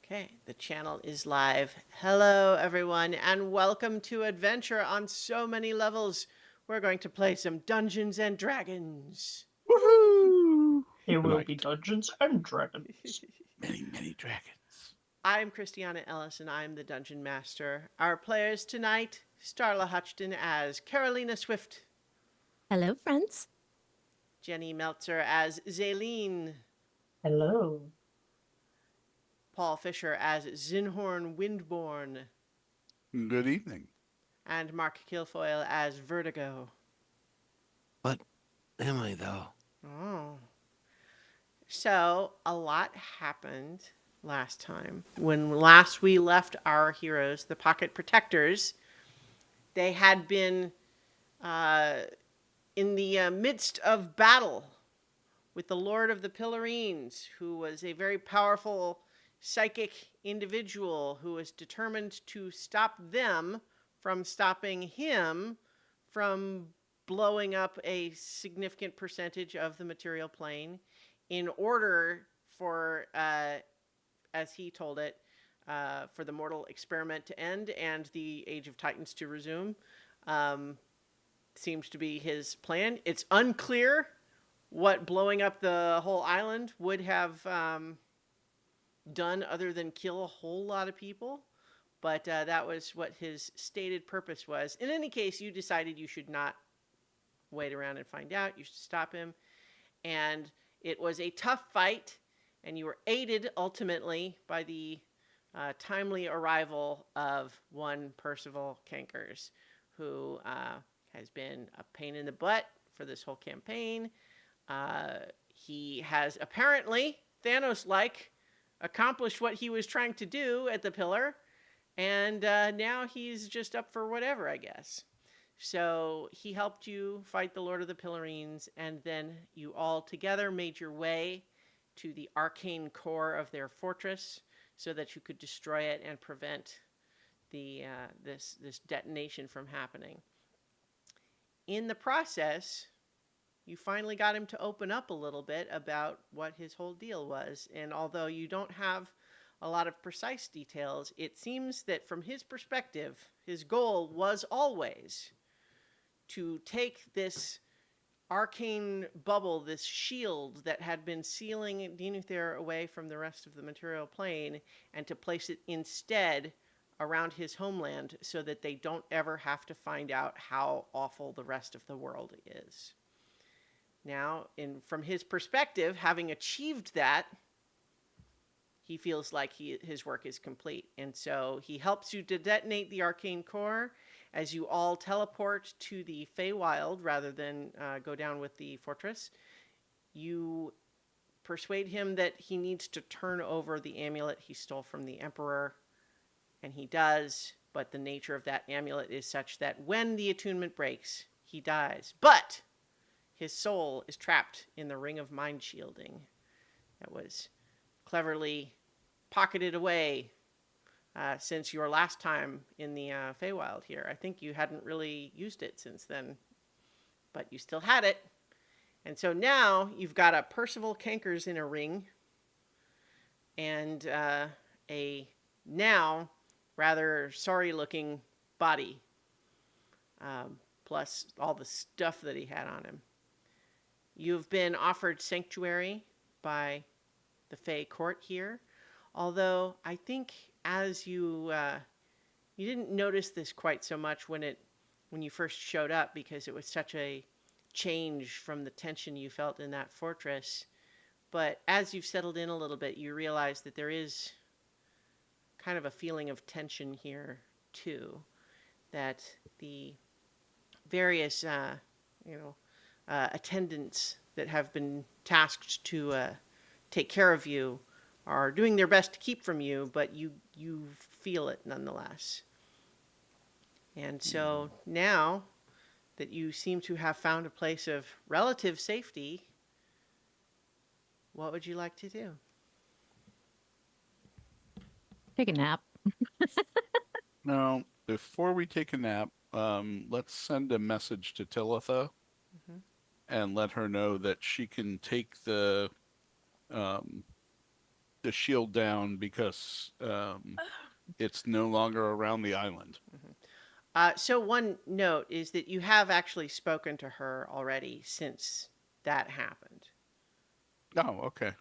Okay, the channel is live. Hello, everyone, and welcome to Adventure on so many levels. We're going to play some Dungeons and Dragons. Woohoo! Here will be Tonight, Dungeons and Dragons. many dragons. I'm Christiana Ellis, and I'm the Dungeon Master. Our players tonight, Starla Hutchton as Carolina Swift, Hello, friends. Jenny Meltzer as Zaylene, Hello. Paul Fisher as Zinhorn Windborn, Good evening. and Mark Kilfoyle as Vertigo. What am I, though? Oh. So, a lot happened last time. When last we left our heroes, the Pocket Protectors, they had been uh, in the midst of battle with the Lord of the Pillarines, who was a very powerful psychic individual who was determined to stop them from stopping him from blowing up a significant percentage of the material plane in order for, as he told it, for the mortal experiment to end and the Age of Titans to resume. Seems to be his plan. It's unclear what blowing up the whole island would have done other than kill a whole lot of people. But that was what his stated purpose was. In any case, you decided you should not wait around and find out. You should stop him. And it was a tough fight, and you were aided ultimately by the timely arrival of one Percival Cankers, who has been a pain in the butt for this whole campaign. He has apparently, Thanos-like, accomplished what he was trying to do at the pillar, and now he's just up for whatever, I guess. So he helped you fight the Lord of the Pillarines, and then you all together made your way to the arcane core of their fortress so that you could destroy it and prevent the this detonation from happening. In the process, you finally got him to open up a little bit about what his whole deal was. And although you don't have a lot of precise details, it seems that from his perspective, his goal was always to take this arcane bubble, this shield that had been sealing Denuther away from the rest of the material plane, and to place it instead around his homeland so that they don't ever have to find out how awful the rest of the world is. Now, from his perspective, having achieved that, he feels like his work is complete. And so he helps you to detonate the arcane core as you all teleport to the Feywild rather than go down with the fortress. You persuade him that he needs to turn over the amulet he stole from the Emperor, and he does, but the nature of that amulet is such that when the attunement breaks, he dies. But his soul is trapped in the ring of mind shielding that was cleverly pocketed away since your last time in the Feywild here. I think you hadn't really used it since then, but you still had it. And so now you've got a Percival Cankers in a ring and a now rather sorry-looking body, plus all the stuff that he had on him. You've been offered sanctuary by the Fey court here, although I think as you didn't notice this quite so much when you first showed up, because it was such a change from the tension you felt in that fortress. But as you've settled in a little bit, you realize that there is kind of a feeling of tension here too, that the various attendants that have been tasked to take care of you are doing their best to keep from you, but you feel it nonetheless. And so now that you seem to have found a place of relative safety, what would you like to do? Take a nap. Now, before we take a nap, let's send a message to Talitha Mm-hmm. and let her know that she can take um, the shield down because it's no longer around the island. So one note is that you have actually spoken to her already since that happened. Oh, okay.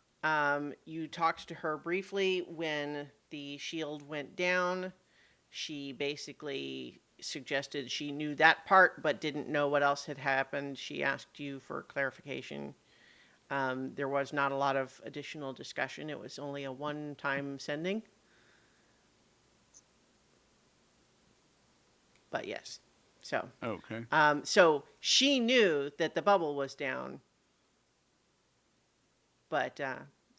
You talked to her briefly when the shield went down. She basically suggested she knew that part but didn't know what else had happened. She asked you for clarification. There was not a lot of additional discussion. It was only a one-time sending. But yes, so Okay. so she knew that the bubble was down, but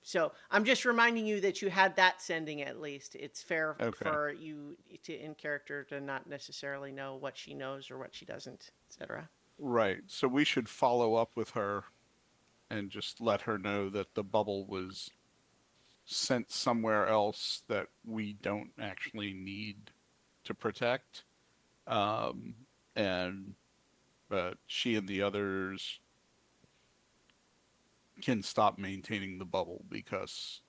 so I'm just reminding you that you had that sending at least. It's fair Okay. for you to in character to not necessarily know what she knows or what she doesn't, etc. Right. So we should follow up with her and just let her know that the bubble was sent somewhere else that we don't actually need to protect. Um, and she and the others can stop maintaining the bubble because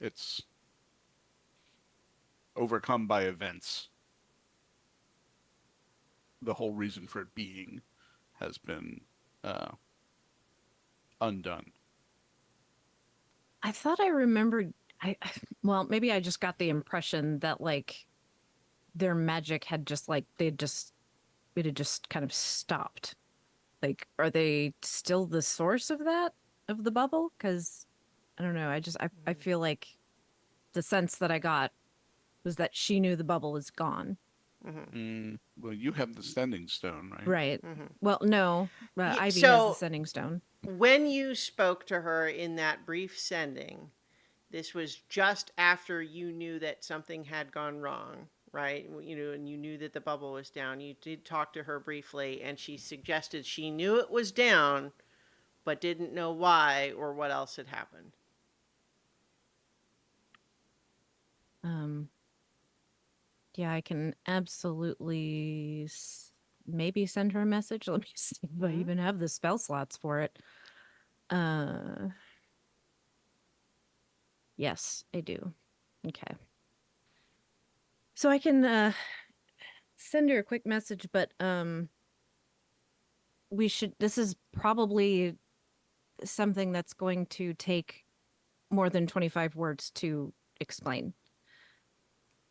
it's overcome by events. The whole reason for it being has been undone. I thought I remembered. Well, maybe I just got the impression that like their magic had just like it had just kind of stopped. Like, are they still the source of the bubble? Because I don't know. I feel like the sense that I got was that she knew the bubble was gone. Well, you have the sending stone, right? Right. Mm-hmm. Well, no, Yeah, Ivy has the so sending stone. when you spoke to her in that brief sending, this was just after you knew that something had gone wrong, right? You know, and you knew that the bubble was down. You did talk to her briefly, and she suggested she knew it was down, but didn't know why or what else had happened. Yeah, I can absolutely maybe send her a message. Let me see if I even have the spell slots for it. Yes, I do. Okay. So I can send her a quick message, but this is probably something that's going to take more than 25 words to explain.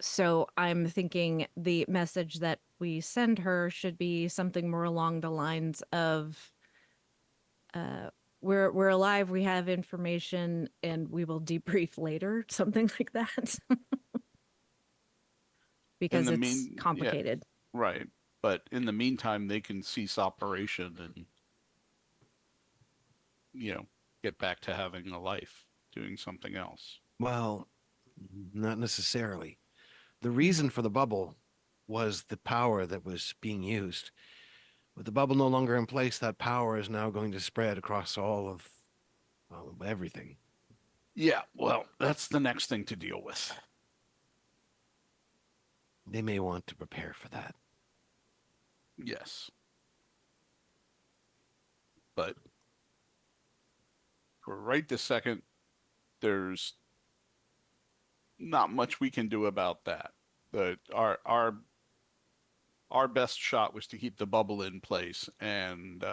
So I'm thinking the message that we send her should be something more along the lines of we're alive, we have information, and we will debrief later, something like that. In Because the it's yeah, complicated. right. But in the meantime, they can cease operation and, get back to having a life, doing something else. Well, not necessarily. The Hmm. reason for the bubble was the power that was being used. With the bubble no longer in place, that power is now going to spread across all of everything. Yeah, well, that's the next thing to deal with. They may want to prepare for that. Yes. But for right this second, there's not much we can do about that. Our best shot was to keep the bubble in place, and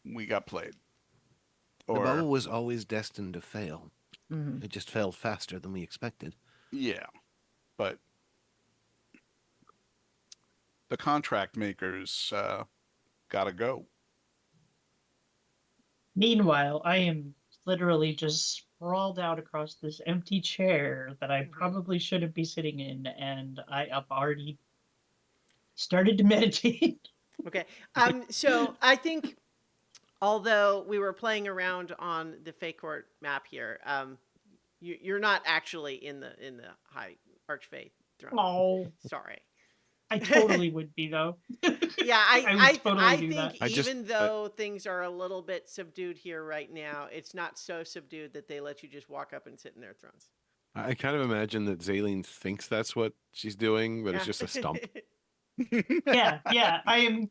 we got played. The Or bubble was always destined to fail. Hmm. It just failed faster than we expected. yeah, but the contract makers gotta go. Meanwhile, I am literally just sprawled out across this empty chair that I probably shouldn't be sitting in, and I have already started to meditate. Okay. So I think although we were playing around on the Fey Court map here, you're not actually in the High Archfey throne. Oh, Sorry. I totally would be though. Yeah, I would totally I do think that. even though things are a little bit subdued here right now, it's not so subdued that they let you just walk up and sit in their thrones. I kind of imagine that Zaleen thinks that's what she's doing, but it's Yeah. just a stump. Yeah, I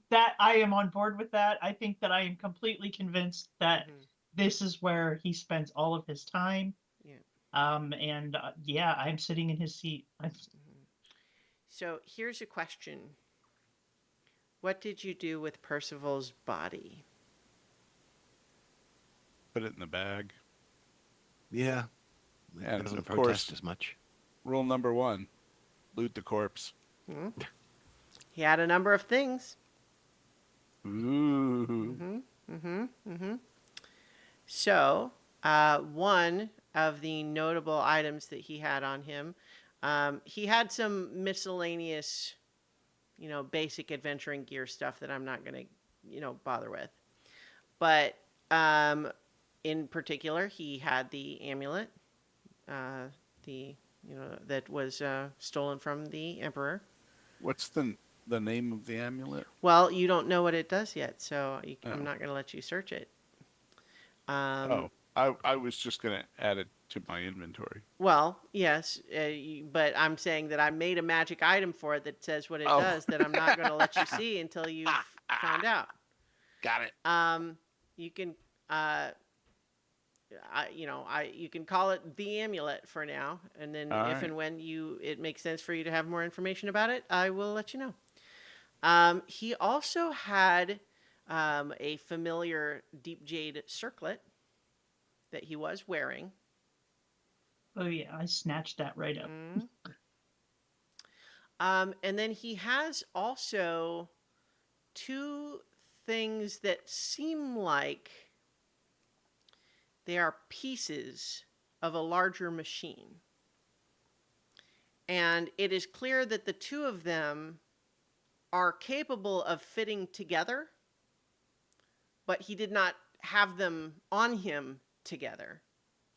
am on board with that. I think that I am completely convinced that Mhm. this is where he spends all of his time. Yeah. And yeah, I'm sitting in his seat. So here's a question. What did you do with Percival's body? Put it in the bag. Yeah. It And doesn't of protest course, as much. rule number 1, loot the corpse. Hmm? He had a number of things. Ooh. So, one of the notable items that he had on him, he had some miscellaneous, basic adventuring gear stuff that I'm not going to, bother with. But in particular, he had the amulet, uh, that was stolen from the emperor. What's the name of the amulet? Well, you don't know what it does yet, so Oh. I'm not going to let you search it. Oh, I was just going to add it to my inventory. Well, yes, but I'm saying that I made a magic item for it that says what it Oh. does that I'm not going to let you see until you've found out. Got it. You can, you can call it the amulet for now, and then All if right. and when it makes sense for you to have more information about it, I will let you know. He also had a familiar deep jade circlet that he was wearing. Oh yeah, I snatched that right up. Mm. And then he has also two things that seem like they are pieces of a larger machine. And it is clear that the two of them are capable of fitting together, but he did not have them on him together.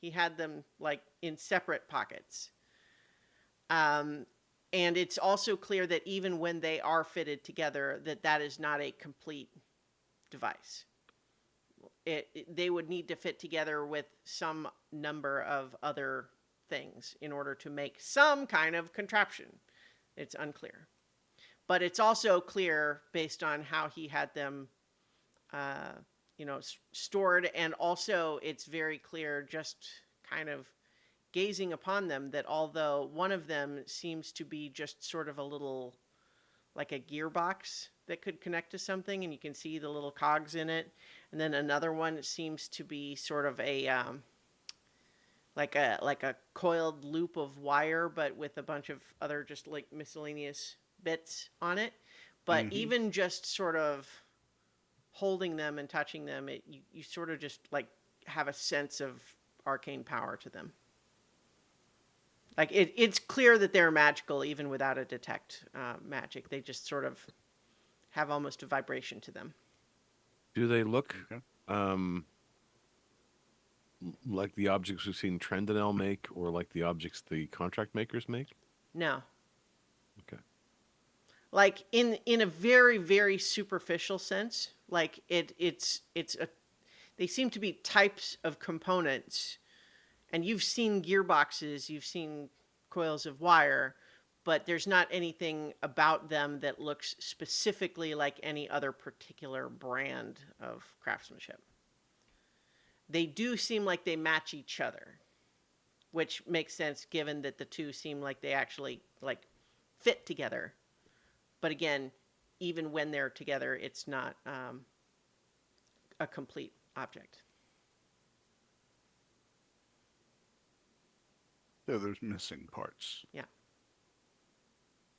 He had them like in separate pockets. And it's also clear that even when they are fitted together, that is not a complete device. They would need to fit together with some number of other things in order to make some kind of contraption. It's unclear. But it's also clear based on how he had them, stored. And also it's very clear just kind of gazing upon them that although one of them seems to be just sort of a little, like a gearbox that could connect to something and you can see the little cogs in it, and then another one seems to be sort of a like a coiled loop of wire but with a bunch of other just like miscellaneous bits on it. But even just sort of holding them and touching them, you sort of just like have a sense of arcane power to them. Like it's clear that they're magical even without a detect magic. They just sort of have almost a vibration to them. Do they look Okay. like the objects we've seen Trendinel make, or like the objects the contract makers make? No. Okay. Like in a very very superficial sense, like it's a they seem to be types of components, and you've seen gearboxes, you've seen coils of wire, but there's not anything about them that looks specifically like any other particular brand of craftsmanship. They do seem like they match each other, which makes sense given that the two seem like they actually like fit together. But again, even when they're together, it's not a complete object. So there's missing parts. Yeah.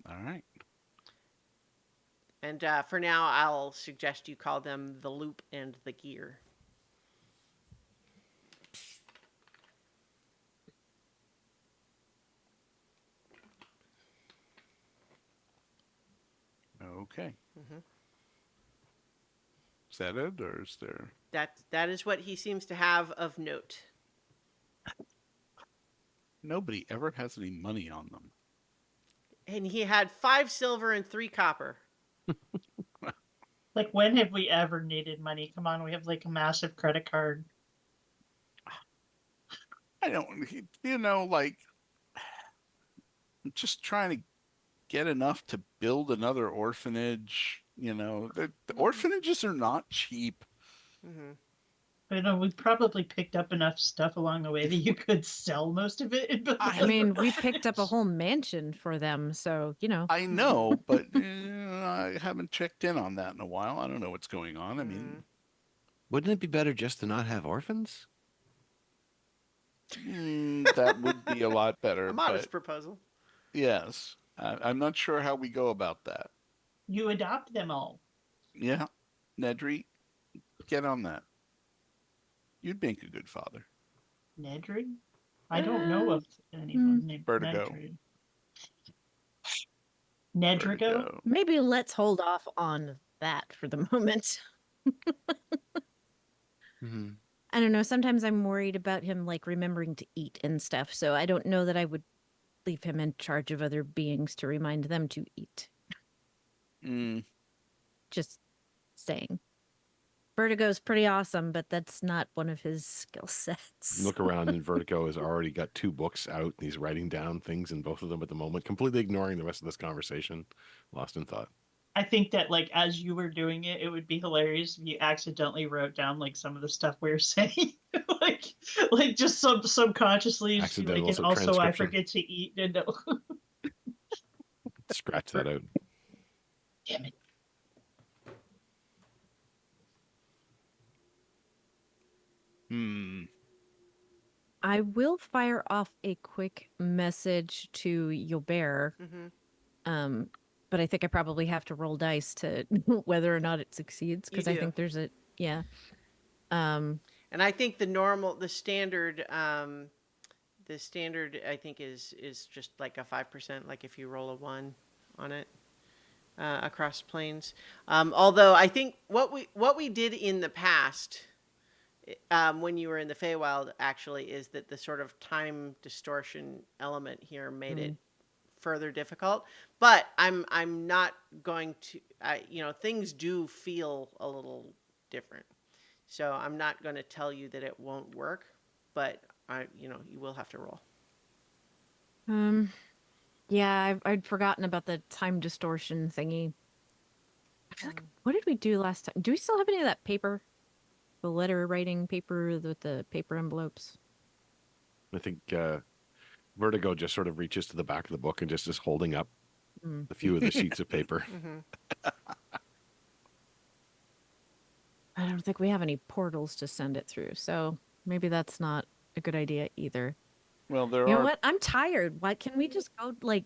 All right. And for now, I'll suggest you call them the loop and the gear. Okay. Is that it, or is there? That is what he seems to have of note. Nobody ever has any money on them. And he had 5 silver and 3 copper. Like, when have we ever needed money? Come on, we have like a massive credit card. I don't, like, I'm just trying to get enough to build another orphanage. The orphanages are not cheap. Mm-hmm. I know we probably picked up enough stuff along the way that you could sell most of it. I mean, we picked up a whole mansion for them, so you know. I know, but I haven't checked in on that in a while. I don't know what's going on. I mean, Wouldn't it be better just to not have orphans? that would be a lot better, A but modest proposal. yes, I'm not sure how we go about that. You adopt them all. Yeah, Nedry, get on that. You'd make a good father. Nedry? I don't know of anyone named Vertigo. Nedry. Nedrigo? Vertigo. Maybe let's hold off on that for the moment. Mm-hmm. I don't know. Sometimes I'm worried about him like remembering to eat and stuff, so I don't know that I would leave him in charge of other beings to remind them to eat. Mm, Just saying. Vertigo's pretty awesome, but that's not one of his skill sets. Look around, and Vertigo has already got 2 books out, and he's writing down things in both of them at the moment, completely ignoring the rest of this conversation, lost in thought. I think that like as you were doing it, it would be hilarious if you accidentally wrote down like some of the stuff we are saying, like like just subconsciously, just be like, Accidental and also I transcription. forget to eat. And Scratch that out. damn it. hmm. I will fire off a quick message to Yobert, Mm-hmm. but I think I probably have to roll dice to whether or not it succeeds You because I do. think there's a yeah. And I think the standard, I think is just like a 5%. Like if you roll a 1 on it across planes. Although I think what we did in the past, when you were in the Feywild, actually, is that the sort of time distortion element here made it further difficult. But I'm not going to. Things do feel a little different. So I'm not going to tell you that it won't work, but you will have to roll. Yeah, I'd forgotten about the time distortion thingy. I feel like what did we do last time? Do we still have any of that paper? The letter writing paper with the paper envelopes? I think Vertigo just sort of reaches to the back of the book and just is holding up a few of the sheets of paper. I don't think we have any portals to send it through, so maybe that's not a good idea either. Well, there You know are. what? I'm tired. Why can we just go like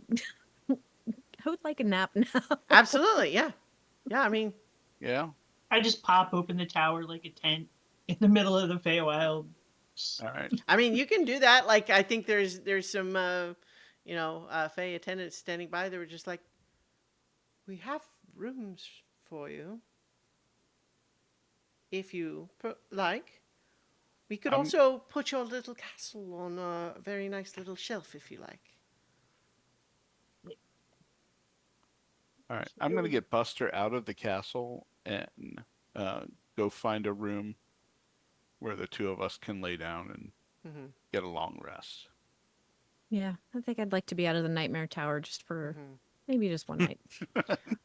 go like a nap now? Absolutely, yeah, yeah. I mean, Yeah. I just pop open the tower like a tent in the middle of the Feywild. All right. you can do that. Like I think there's some Fey attendants standing by. They were just like, we have rooms for you if you like. We could I'm- also put your little castle on a very nice little shelf if you like. All right. I'm going to get Buster out of the castle and go find a room where the two of us can lay down and get a long rest. Yeah, I think I'd like to be out of the nightmare tower just for maybe just one night.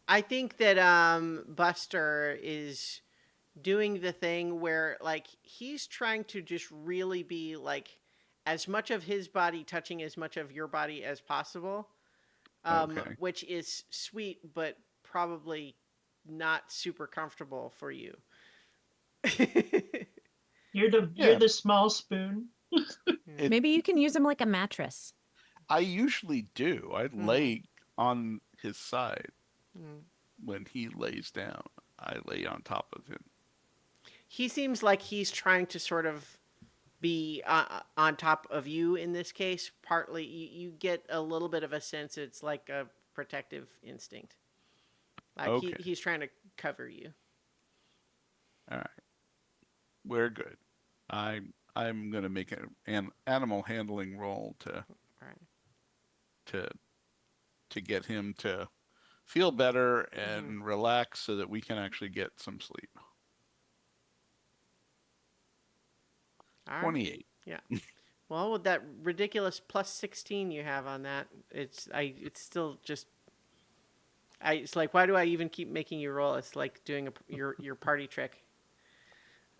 I think that Buster is doing the thing where like he's trying to just really be like as much of his body touching as much of your body as possible, Okay. which is sweet but probably not super comfortable for you. You're Yeah. the small spoon. Maybe you can use them like a mattress. I usually do. I lay on his side Mm. when he lays down. I lay on top of him. He seems like he's trying to sort of be on top of you in this case. Partly, you get a little bit of a sense it's like a protective instinct. Like Okay. he's trying to cover you. All right. We're good. I'm gonna make an animal handling roll to Right. to to get him to feel better and relax so that we can actually get some sleep. All right. 28. Yeah. Well, with that ridiculous plus 16 you have on that, it's still just it's like why do I even keep making you roll? It's like doing your party trick.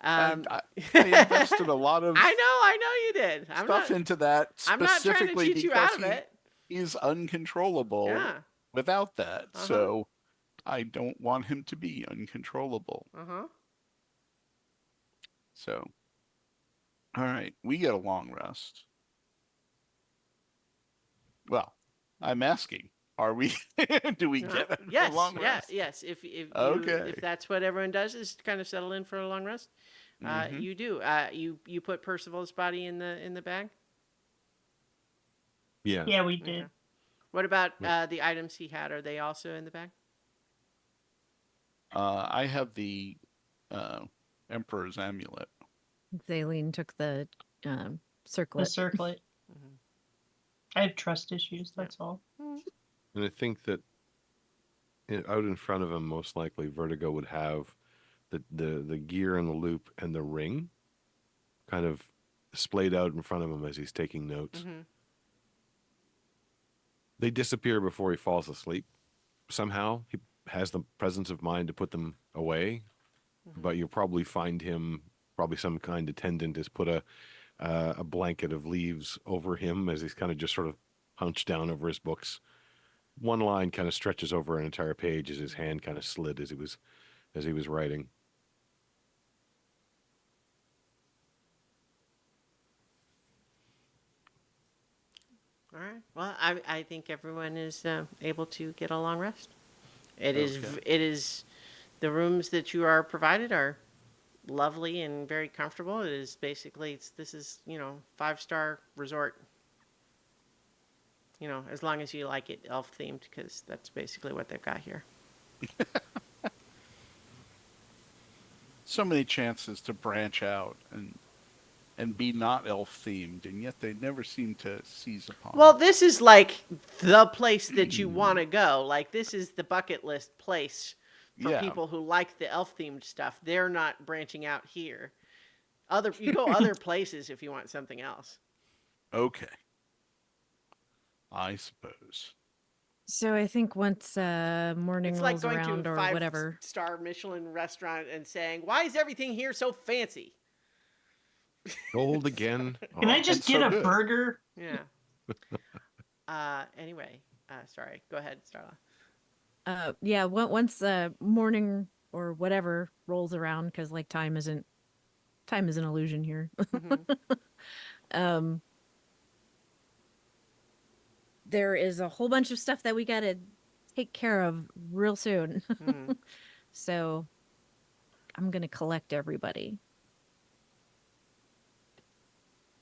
Um, I invested a lot of I know you did. stuff into that I'm not trying to specifically cheat you out because of it. he is uncontrollable Yeah. without that. Uh-huh. So I don't want him to be uncontrollable. Uh-huh. So, all right, we get a long rest. Well, I'm asking, are we? Do we get a Yes, long yeah, rest? yes. If Okay. that's what everyone does is kind of settle in for a long rest, Mhm. you do. You put Percival's body in the bag. Yeah. Yeah, we Okay. did. What about Right. the items he had? Are they also in the bag? I have the uh, Emperor's amulet. Zaleen took the The circlet. circlet. Mhm. I have trust issues. Yeah. That's all. And I think that out in front of him, most likely Vertigo would have the gear and the loop and the ring kind of splayed out in front of him as he's taking notes. Mm-hmm. They disappear before he falls asleep. Somehow he has the presence of mind to put them away, Mm-hmm. but you'll probably find him, probably some kind attendant has put a blanket of leaves over him as he's kind of just sort of hunched down over his books. One line kind of stretches over an entire page as his hand kind of slid as he was writing. All right. Well, I think everyone is able to get a long rest. Okay. It is the rooms that you are provided are lovely and very comfortable. It is basically this is 5-star resort. As long as you like it elf themed, because that's basically what they've got here. So many chances to branch out and be not elf themed, and yet they never seem to seize upon. Well, this is like the place that you want to go. Like this is the bucket list place for Yeah. people who like the elf themed stuff. They're not branching out here. You go other places if you want something else. Okay. I suppose. So I think once morning It's like rolls going to a around or whatever. 5-star Michelin restaurant and saying, "Why is everything here so fancy?" Gold again. Can I Oh, just and get so a good. burger? Yeah. Anyway, sorry. Go ahead, Starla. Yeah, once morning or whatever rolls around, because like time is an illusion here. Mhm. um, there is a whole bunch of stuff that we gotta take care of real soon. Mhm. So I'm gonna collect everybody.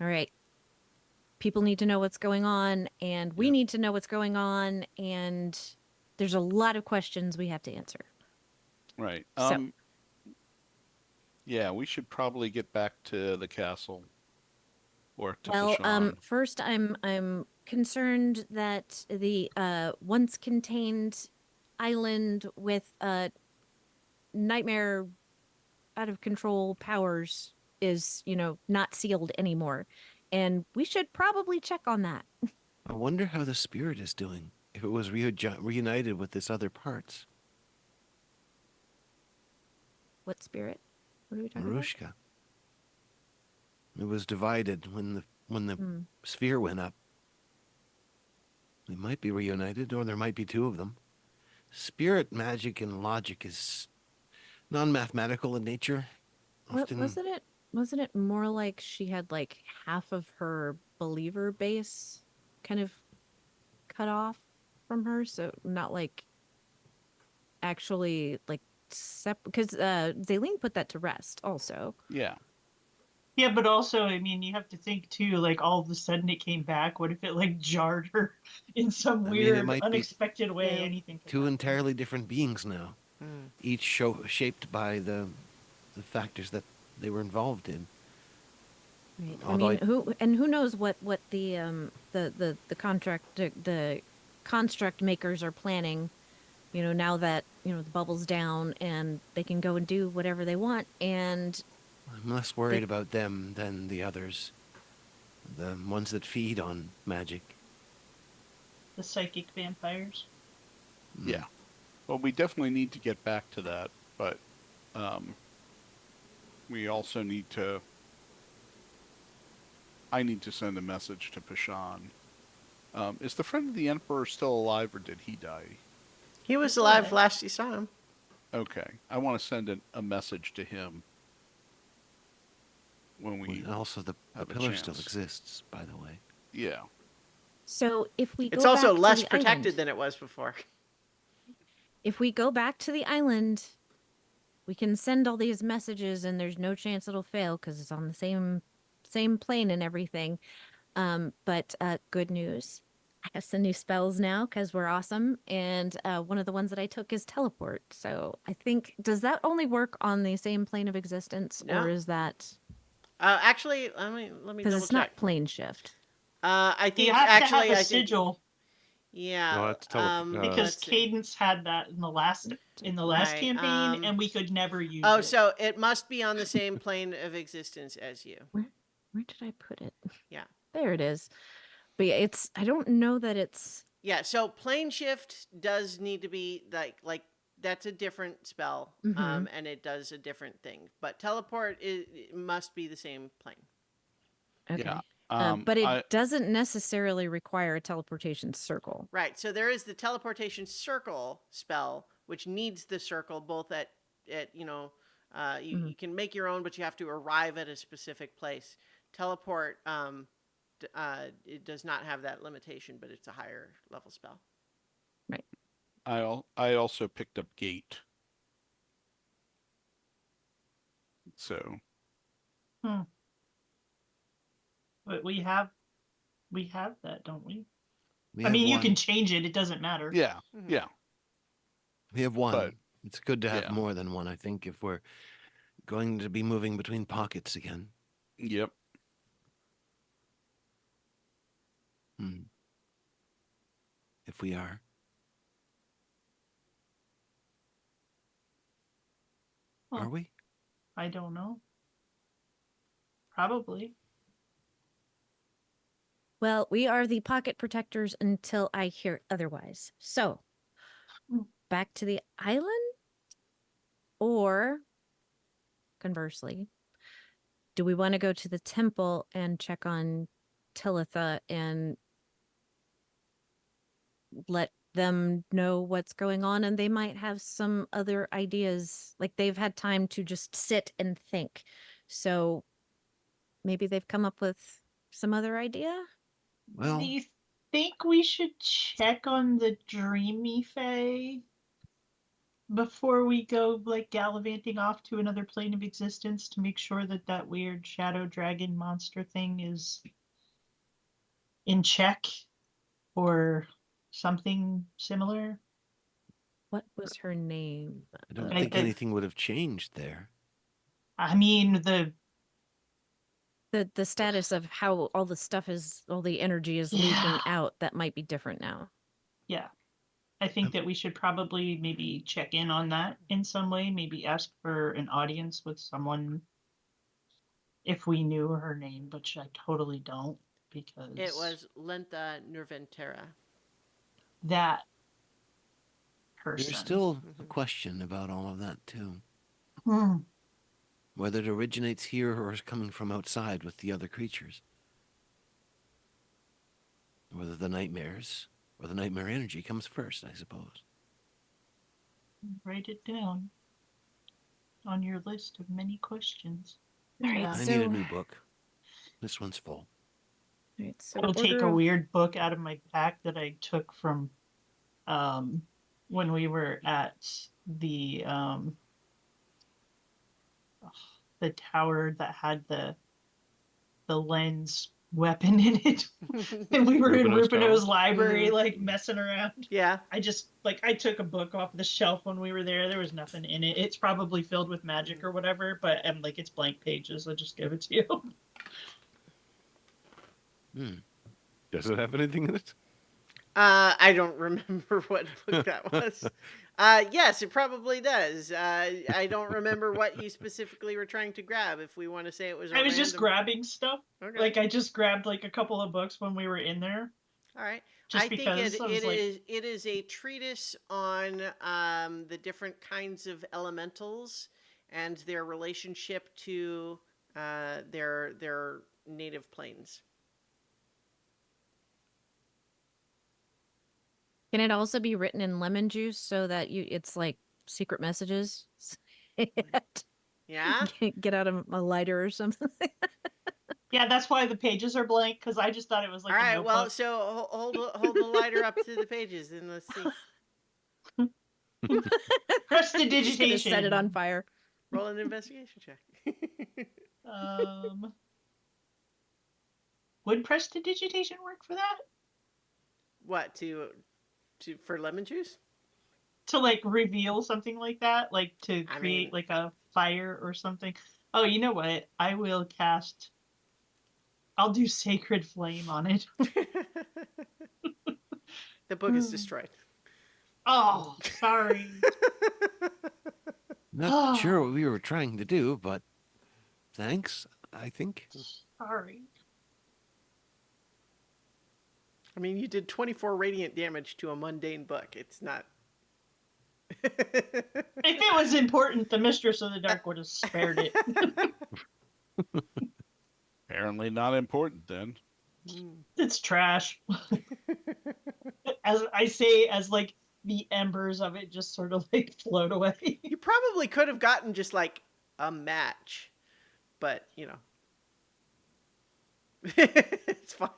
All right. People need to know what's going on, and we Yep. need to know what's going on, and there's a lot of questions we have to answer. Right. So Yeah, we should probably get back to the castle or to well, Fashan. first I'm concerned that the once contained island with nightmare out of control powers is, not sealed anymore. And we should probably check on that. I wonder how the spirit is doing. If it was reunited with its other parts. What spirit? What are we talking Marushka. It was divided when the about? Hmm. sphere went up. They might be reunited, or there might be two of them. Spirit magic and logic is non-mathematical in nature. Often, Wasn't it more like she had like half of her believer base kind of cut off from her? So not like actually like because Zaleen put that to rest also. Yeah. Yeah, but also, I mean, you have to think too, like all of a sudden it came back. What if it like jarred her in some I mean, it weird, might be unexpected way? Yeah. Anything could two happen. entirely different beings now, Mm. each shaped by the factors that they were involved in. Right. I Although mean, who knows what the construct makers are planning, now that, the bubble's down and they can go and do whatever they want, and I'm less worried about them than the others, the ones that feed on magic. The psychic vampires. Yeah. Well, we definitely need to get back to that, but we also need to. I need to send a message to Pashan. Is the friend of the Emperor still alive, or did he die? He was He's alive alive. last you saw him. Okay, I want to send a message to him when we. And also, the have a pillar still chance. exists, by the way. Yeah. So if we It's go also back less to the protected island, than it was before. if we go back to the island, we can send all these messages, and there's no chance it'll fail because it's on the same plane and everything. But good news. I have some new spells now because we're awesome. And one of the ones that I took is teleport. So I think, does that only work on the same plane of existence? No. Or is that, Actually, let me because double it's check. not plane shift. I think You have to have actually, a I think sigil yeah. No, that's because let's see. Cadence had that in the last Right, campaign, and we could never use Oh, it. so it must be on the same plane of existence as you. Where did I put it? Yeah. There it is. But yeah, I don't know that it's, Yeah, so plane shift does need to be like that's a different spell, Mhm. and it does a different thing. But teleport it must be the same plane. okay. Yeah. But it I doesn't necessarily require a teleportation circle. Right. So there is the teleportation circle spell, which needs the circle both at you can make your own, but you have to arrive at a specific place. Teleport it does not have that limitation, but it's a higher level spell. Right. I also picked up gate. So But we have that, don't we? We I have mean, you one. can change it. It doesn't matter. yeah, Mhm. yeah. We have one. But It's good to have yeah. more than one, I think, if we're going to be moving between pockets again. Yep. Hmm. If we are. Well, Are we? I don't know. Probably. Well, we are the pocket protectors until I hear otherwise. So, Hmm. back to the island? Or, conversely, do we want to go to the temple and check on Talitha and let them know what's going on? And they might have some other ideas. Like they've had time to just sit and think. So, maybe they've come up with some other idea? Well, Do you think we should check on the Dreamy Fae before we go like gallivanting off to another plane of existence to make sure that that weird shadow dragon monster thing is in check or something similar? What was her name? I don't Like think the- anything would have changed there. I mean, The status of how all the stuff is, all the energy is leaking out, that might be different now. yeah, I think that we should probably maybe check in on that in some way, maybe ask for an audience with someone if we knew her name, but I totally don't because It was Lenta Nerventera. that person. There's still a Mhm. question about all of that, too. Hmm. Whether it originates here or is coming from outside with the other creatures. Whether the nightmares or the nightmare energy comes first, I suppose. Write it down on your list of many questions. All right, Yeah. I so need a new book. This one's full. all right, so I'll take order a of weird book out of my pack that I took from when we were at the the tower that had the lens weapon in it. And we were in Rupino's Rupino's tower? library, Mhm. like messing around. Yeah. I just I took a book off the shelf when we were there. There was nothing in it. It's probably filled with magic or whatever, but I'm like it's blank pages. I'll just give it to you. Hmm. Does it have anything in it? I don't remember what book that was. Yes, it probably does. I don't remember what you specifically were trying to grab. If we want to say it was a I was just random- grabbing stuff. Okay. Like I just grabbed like a couple of books when we were in there. All right. Just I think because I was like, it is a treatise on the different kinds of elementals and their relationship to their native planes. Can it also be written in lemon juice so that it's like secret messages? Yeah. Get out a lighter or something. Yeah, that's why the pages are blank, because I just thought it was like All a right. notebook. Well, so hold the lighter up to the pages and let's see. Just gonna set it on Prestidigitation. fire. Roll an investigation check. Um, would prestidigitation work for that? What for lemon juice? To like reveal something like that, like to I create mean, like a fire or something. Oh, you know what? I will cast. I'll do Sacred Flame on it. the book is destroyed. Oh, sorry. Not sure what we were trying to do, but thanks, I think. Sorry. I mean, you did 24 radiant damage to a mundane book. It's not. If it was important, the Mistress of the Dark would have spared it. Apparently not important then. It's trash. As I say, as like the embers of it just sort of like float away. You probably could have gotten just like a match, but you know, it's fine.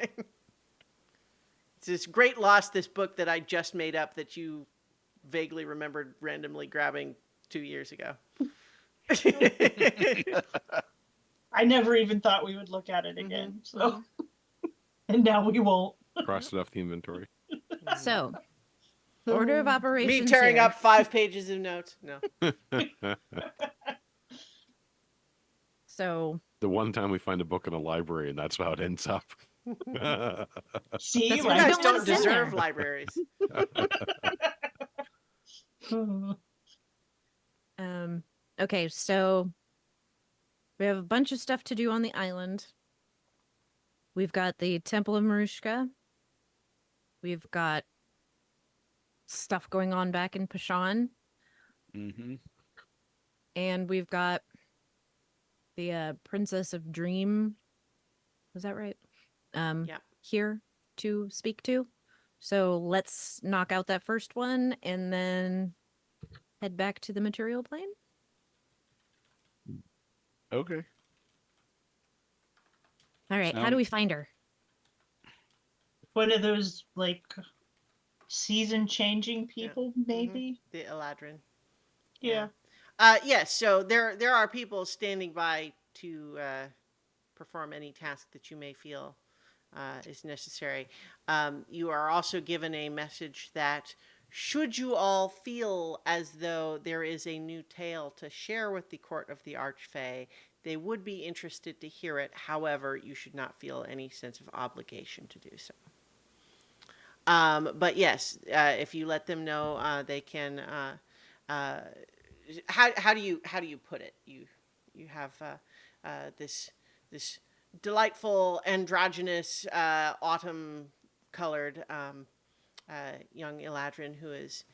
It's this great loss, this book that I just made up that you vaguely remembered randomly grabbing 2 years ago. I never even thought we would look at it again. So, and now we won't. Cross it off the inventory. So, order of operations. Me tearing here. up 5 pages of notes. No. So The one time we find a book in a library, and that's how it ends up. See, That's You what like, guys don't want don't us in deserve there. libraries. Okay, so we have a bunch of stuff to do on the island. We've got the Temple of Marushka. We've got stuff going on back in Pashan. Mm-hmm. And we've got the Princess of Dream. Was that right? Yeah. Here to speak to. So let's knock out that first one and then head back to the material plane. Okay. All right, how do we find her? one of those like season changing people, maybe. The Eladrin. Yeah. Yes, so there are people standing by to perform any task that you may feel is necessary. You are also given a message that should you all feel as though there is a new tale to share with the court of the Archfey, they would be interested to hear it. However, you should not feel any sense of obligation to do so. But yes, if you let them know, they can. How do you put it? You have this delightful androgynous autumn colored young Eladrin who is,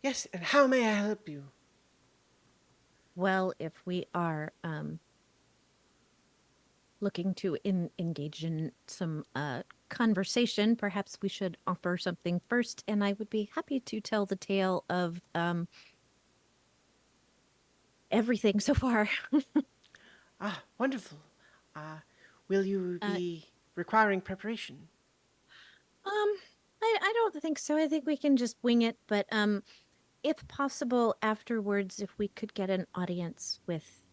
yes, and how may I help you? Well, if we are looking to engage in some conversation, perhaps we should offer something first, and I would be happy to tell the tale of everything so far. Ah, wonderful. Will you be requiring preparation? I don't think so. I think we can just wing it, but if possible, afterwards, if we could get an audience with,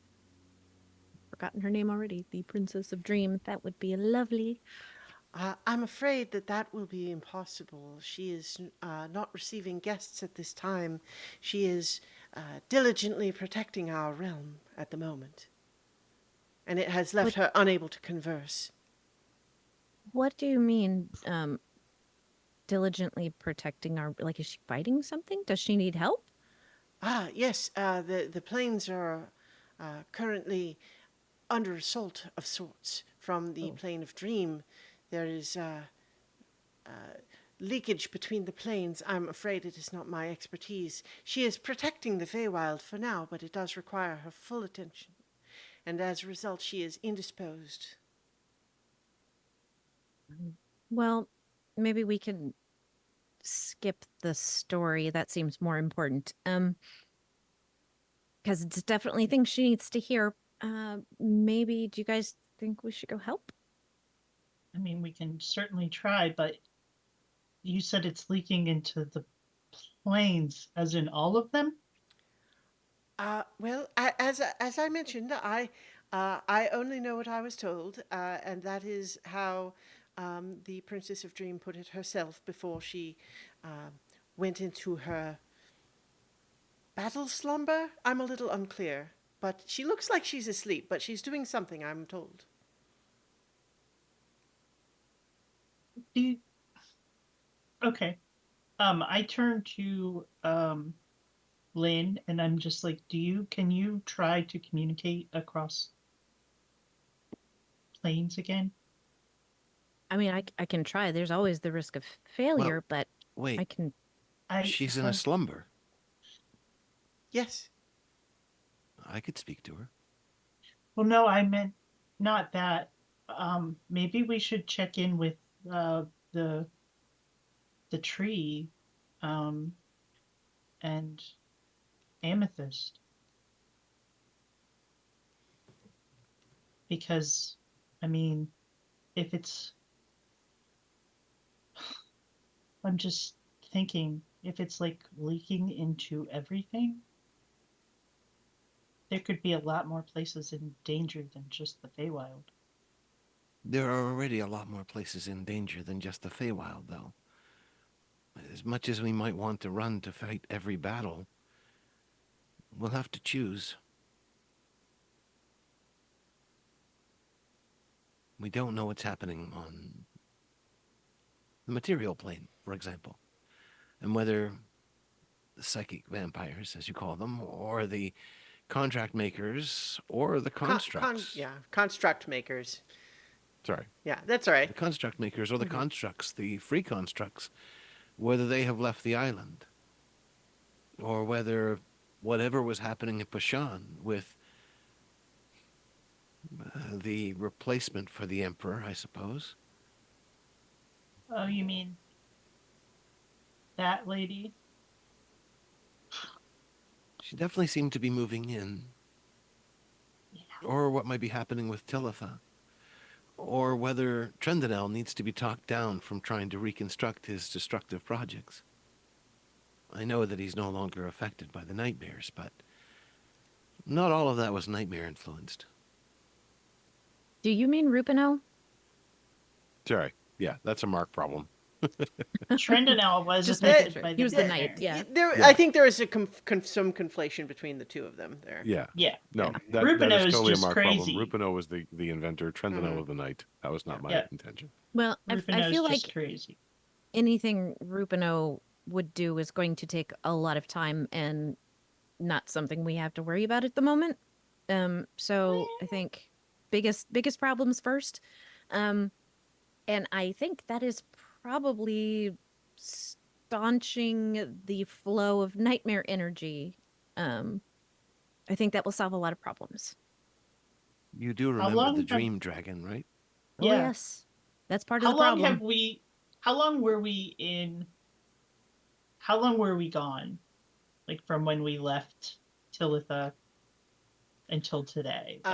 forgotten her name already, the Princess of Dream, that would be lovely. I'm afraid that will be impossible. She is not receiving guests at this time. She is diligently protecting our realm at the moment. And it has left her unable to converse. What do you mean, diligently protecting our, like, is she fighting something? Does she need help? Yes, the planes are currently under assault of sorts from the plane of dream. There is leakage between the planes, I'm afraid it is not my expertise. She is protecting the Feywild for now, but it does require her full attention. And as a result, she is indisposed. Well, maybe we can skip the story. That seems more important. Because it's definitely things she needs to hear. Maybe do you guys think we should go help? I mean, we can certainly try, but you said it's leaking into the planes, as in all of them? Well, as I mentioned, I only know what I was told, and that is how the Princess of Dream put it herself before she went into her battle slumber. I'm a little unclear, but she looks like she's asleep, but she's doing something, I'm told. Do you... Okay. I turn to Lynn and I'm just like, can you try to communicate across planes again? I mean, I can try. There's always the risk of failure, but I Wait, can. she's in a slumber. Yes. I could speak to her. Well, no, I meant not that. Maybe we should check in with the tree, and Amethyst, because, I mean, if it's, I'm just thinking, if it's like leaking into everything, there could be a lot more places in danger than just the Feywild. There are already a lot more places in danger than just the Feywild, though. As much as we might want to run to fight every battle, we'll have to choose. We don't know what's happening on the material plane, for example, and whether the psychic vampires, as you call them, or the contract makers, or the constructs. Construct makers. Sorry. Yeah, that's all right. The construct makers or the constructs, the free constructs, whether they have left the island, or whether whatever was happening in Pashan with the replacement for the Emperor, I suppose. Oh, you mean that lady? She definitely seemed to be moving in. Yeah. Or what might be happening with Tillitha. Or whether Trendenel needs to be talked down from trying to reconstruct his destructive projects. I know that he's no longer affected by the nightmares, but not all of that was nightmare influenced. Do you mean Rupino? Sorry. Yeah, that's a Mark problem. Trendenel was Just affected making sure. by the He was the nightmare. knight, yeah. Yeah. I think there is some conflation between the two of them there. Yeah. Yeah. No, Yeah. that Rupino is is totally a just Mark crazy. problem. Rupino was the inventor. Trendenel was the knight. That was not my Yeah. intention. Well, I Rupino's feel just like crazy. anything Rupino would do is going to take a lot of time and not something we have to worry about at the moment. So I think biggest problems first. And I think that is probably staunching the flow of nightmare energy. I think that will solve a lot of problems. You do How remember long the have- Dream Dragon, right? Oh Yeah. yes, that's part of How the long problem. how long were we how long were we gone? Like from when we left Tillitha until today? Like,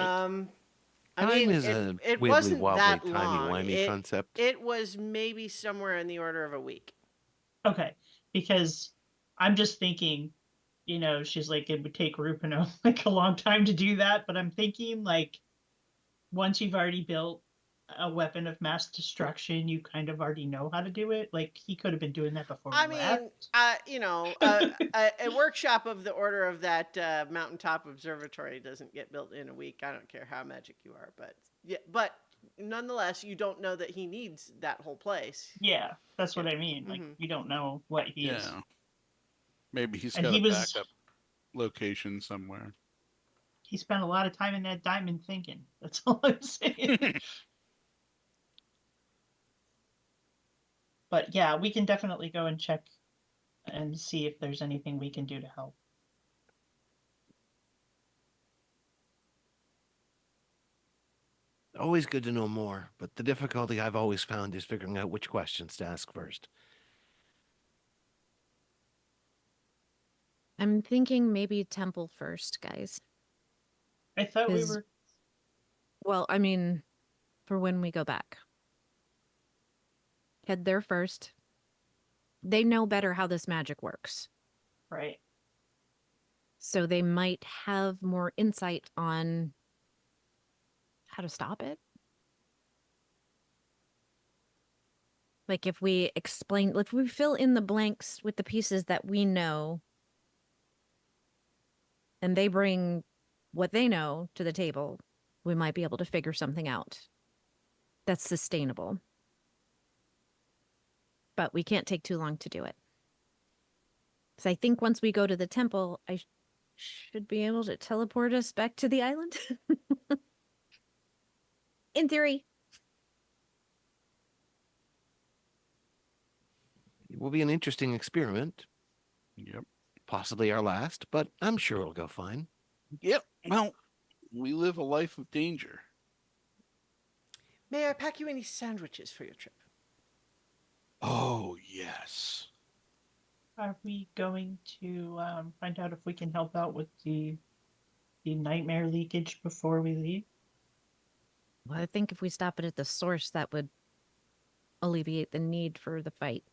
I Time mean, is a it wibbly wasn't wobbly, that long. timey-wimey concept. It was maybe somewhere in the order of a week. okay, because I'm just thinking, she's like, it would take Rupino like a long time to do that, but I'm thinking like once you've already built a weapon of mass destruction, you kind of already know how to do it. Like he could have been doing that before I we mean, left. a workshop of the order of that mountaintop observatory doesn't get built in a week. I don't care how magic you are, but yeah, but nonetheless, you don't know that he needs that whole place. Yeah, that's what I mean. Like we don't know what he is. Yeah. Maybe he's And got he a was backup location somewhere. he spent a lot of time in that diamond thinking. That's all I'm saying. But yeah, we can definitely go and check and see if there's anything we can do to help. Always good to know more, but the difficulty I've always found is figuring out which questions to ask first. I'm thinking maybe temple first, guys. I thought we 'Cause- were. Well, I mean, for when we go back. Head there first. They know better how this magic works. Right. So they might have more insight on how to stop it. Like if we explain, if we fill in the blanks with the pieces that we know, and they bring what they know to the table, we might be able to figure something out that's sustainable. But we can't take too long to do it. So I think once we go to the temple, I should be able to teleport us back to the island. In theory. It will be an interesting experiment, Yep. possibly our last, but I'm sure it'll go fine. Yep. Well, we live a life of danger. May I pack you any sandwiches for your trip? Oh, yes. Are we going to find out if we can help out with the nightmare leakage before we leave? Well, I think if we stop it at the source, that would alleviate the need for the fight.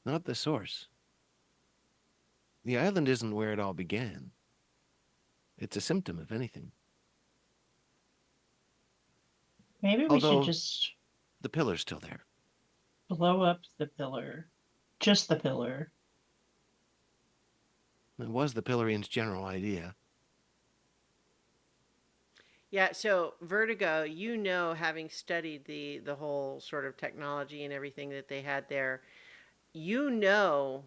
Not the source. The island isn't where it all began. It's a symptom, if anything. Maybe we Although- should just The pillar's still there. blow up the pillar. Just the pillar. It was the Pillarian's general idea. Yeah, so Vertigo, you know, having studied the whole sort of technology and everything that they had there, you know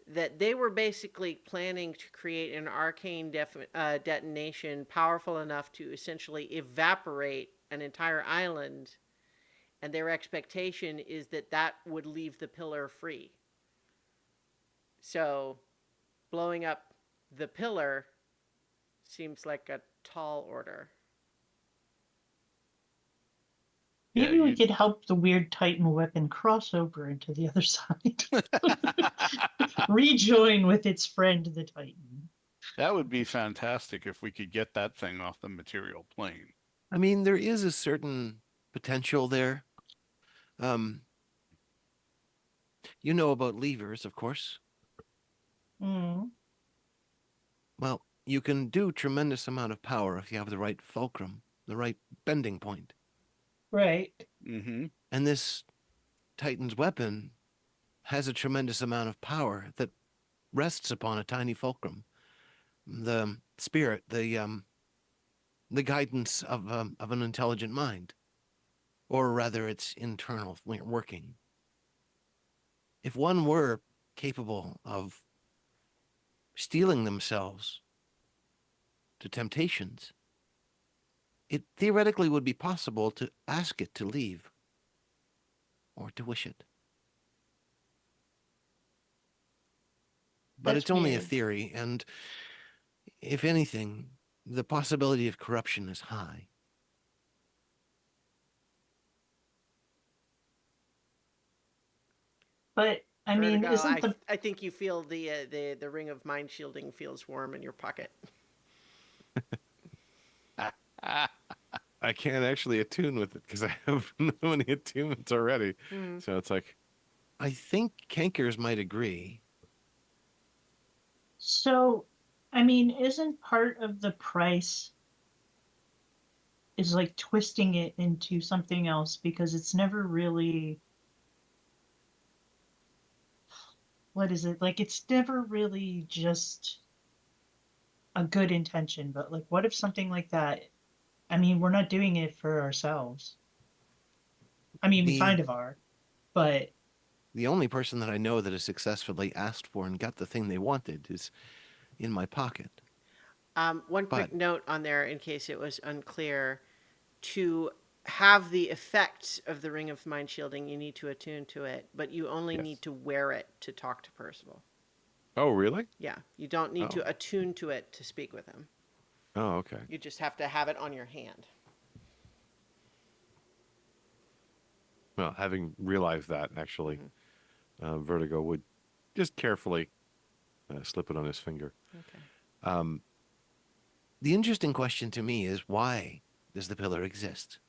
that they were basically planning to create an arcane detonation powerful enough to essentially evaporate an entire island, and their expectation is that that would leave the pillar free. So, blowing up the pillar seems like a tall order. Yeah, Maybe we you- could help the weird Titan weapon cross over into the other side. Rejoin with its friend, the Titan. That would be fantastic if we could get that thing off the material plane. I mean, there is a certain potential there. You know about levers, of course. Mm, Well, you can do tremendous amount of power if you have the right fulcrum, the right bending point. right. Mm-hmm. And this Titan's weapon has a tremendous amount of power that rests upon a tiny fulcrum. The spirit, the guidance of an intelligent mind, or rather its internal working. If one were capable of steeling themselves to temptations, it theoretically would be possible to ask it to leave or to wish it. But That's it's only a weird. theory, and if anything, the possibility of corruption is high. But I mean, Vertigo, isn't the I think you feel the ring of mind shielding feels warm in your pocket. I can't actually attune with it because I have so many attunements already. Hmm. So it's like, I think Cankers might agree. so? I mean, isn't part of the price is like twisting it into something else because it's never really what is it like? It's never really just a good intention, but like, what if something like that? I mean, we're not doing it for ourselves. I mean, we The kind of are, but the only person that I know that has successfully asked for and got the thing they wanted is in my pocket. One quick But- note on there in case it was unclear. To have the effect of the ring of mind shielding, you need to attune to it, but you only Yes. need to wear it to talk to Percival. Oh, really? Yeah, you don't need Oh. to attune to it to speak with him. Oh, okay. You just have to have it on your hand. Well, having realized that, actually, Vertigo would just carefully slip it on his finger. Okay. Um, The interesting question to me is, why does the pillar exist?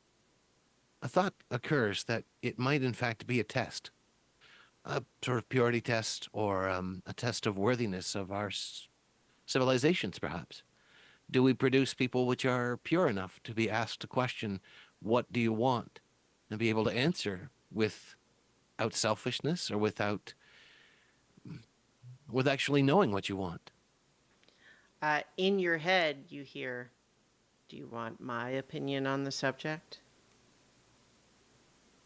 A thought occurs that it might in fact be a test, a sort of purity test, or a test of worthiness of our civilizations, perhaps. Do we produce people which are pure enough to be asked a question, what do you want? And be able to answer without selfishness or with actually knowing what you want? In your head, you hear, "Do you want my opinion on the subject?"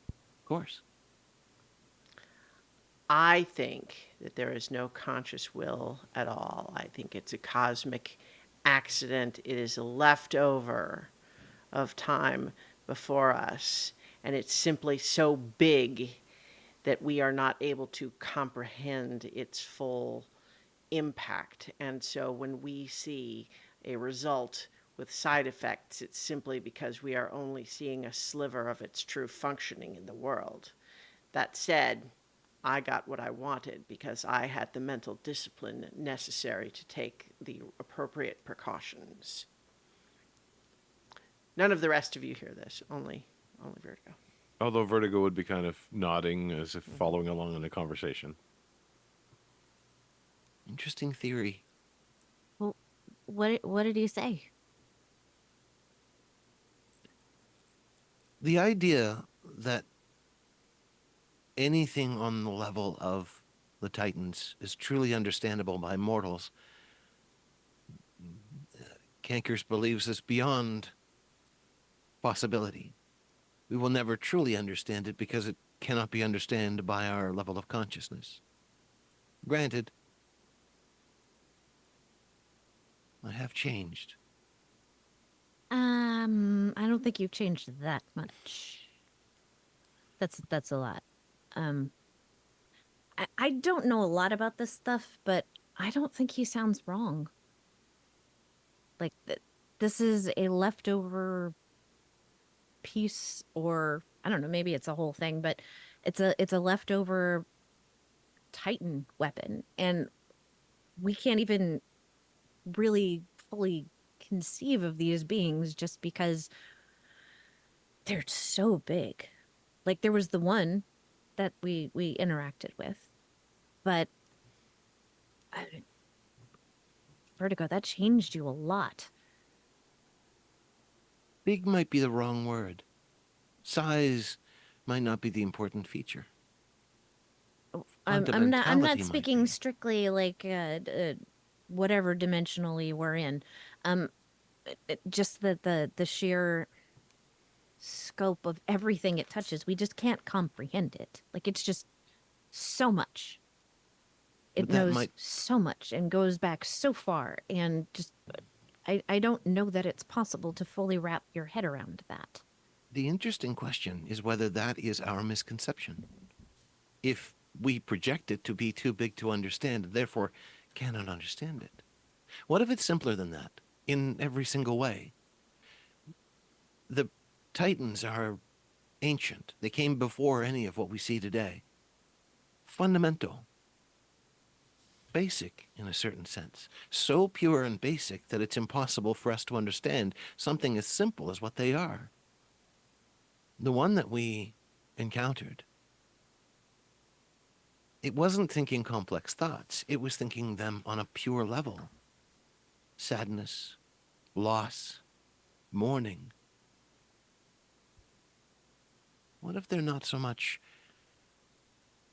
Of course. I think that there is no conscious will at all. I think it's a cosmic accident. It is a leftover of time before us, and it's simply so big that we are not able to comprehend its full impact. And so when we see a result with side effects, it's simply because we are only seeing a sliver of its true functioning in the world. That said, I got what I wanted because I had the mental discipline necessary to take the appropriate precautions. None of the rest of you hear this, only Vertigo. although Vertigo would be kind of nodding as if following along in the conversation. Interesting theory. Well, what did he say? The idea that anything on the level of the Titans is truly understandable by mortals, Cankers believes is beyond possibility. We will never truly understand it because it cannot be understood by our level of consciousness. Granted, I have changed. I don't think you've changed that much. That's a lot. Um, I don't know a lot about this stuff, but I don't think he sounds wrong. Like this is a leftover piece, or I don't know, maybe it's a whole thing, but it's a leftover Titan weapon, and we can't even really fully conceive of these beings just because they're so big. Like there was the one that we interacted with, but Vertigo, that changed you a lot. Big might be the wrong word. Size might not be the important feature. I'm not Fundamentality might speaking be. strictly like whatever dimensionally we're in. Um, just the sheer scope of everything it touches, we just can't comprehend it. Like it's just so much. It But that knows might so much and goes back so far, and just I don't know that it's possible to fully wrap your head around that. The interesting question is whether that is our misconception. If we project it to be too big to understand, therefore cannot understand it. What if it's simpler than that, in every single way? The Titans are ancient. They came before any of what we see today. Fundamental. Basic, in a certain sense. So pure and basic that it's impossible for us to understand something as simple as what they are. The one that we encountered, it wasn't thinking complex thoughts. It was thinking them on a pure level. Sadness, loss, mourning. What if they're not so much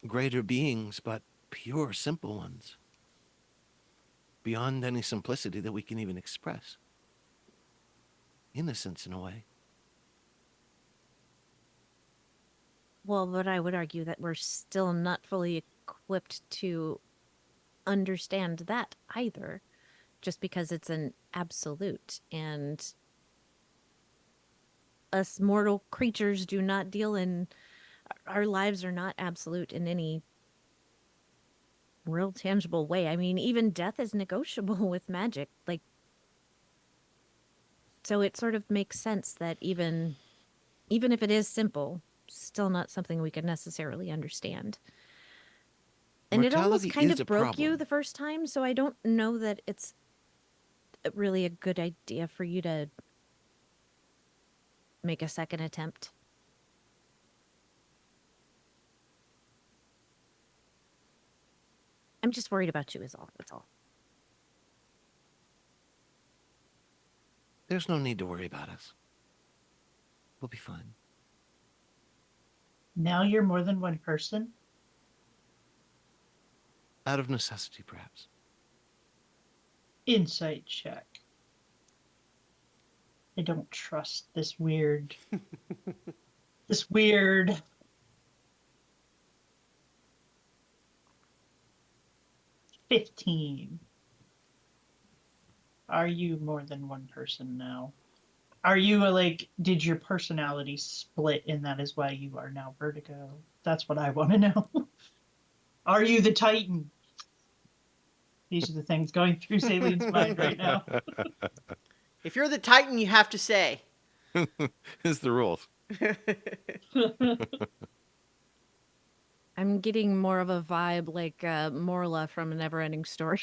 greater beings, but pure, simple ones? Beyond any simplicity that we can even express. Innocence, in a way. Well, but I would argue that we're still not fully equipped to understand that either, just because it's an absolute. And us mortal creatures do not deal in, our lives are not absolute in any real tangible way. I mean, even death is negotiable with magic. Like, so it sort of makes sense that even if it is simple, still not something we could necessarily understand. And it almost Mortality kind is a of broke you problem. the first time, so I don't know that it's really a good idea for you to make a second attempt. I'm just worried about you is all. That's all. There's no need to worry about us. We'll be fine. Now you're more than one person? Out of necessity, perhaps. Insight check. I don't trust this weird. This weird. $15. Are you more than one person now? Are you like, did your personality split and that is why you are now Vertigo? That's what I want to know. Are you the Titan? These are the things going through Saleen's mind right now. If you're the Titan, you have to say. It's the rules. I'm getting more of a vibe like Morla from a Neverending Story.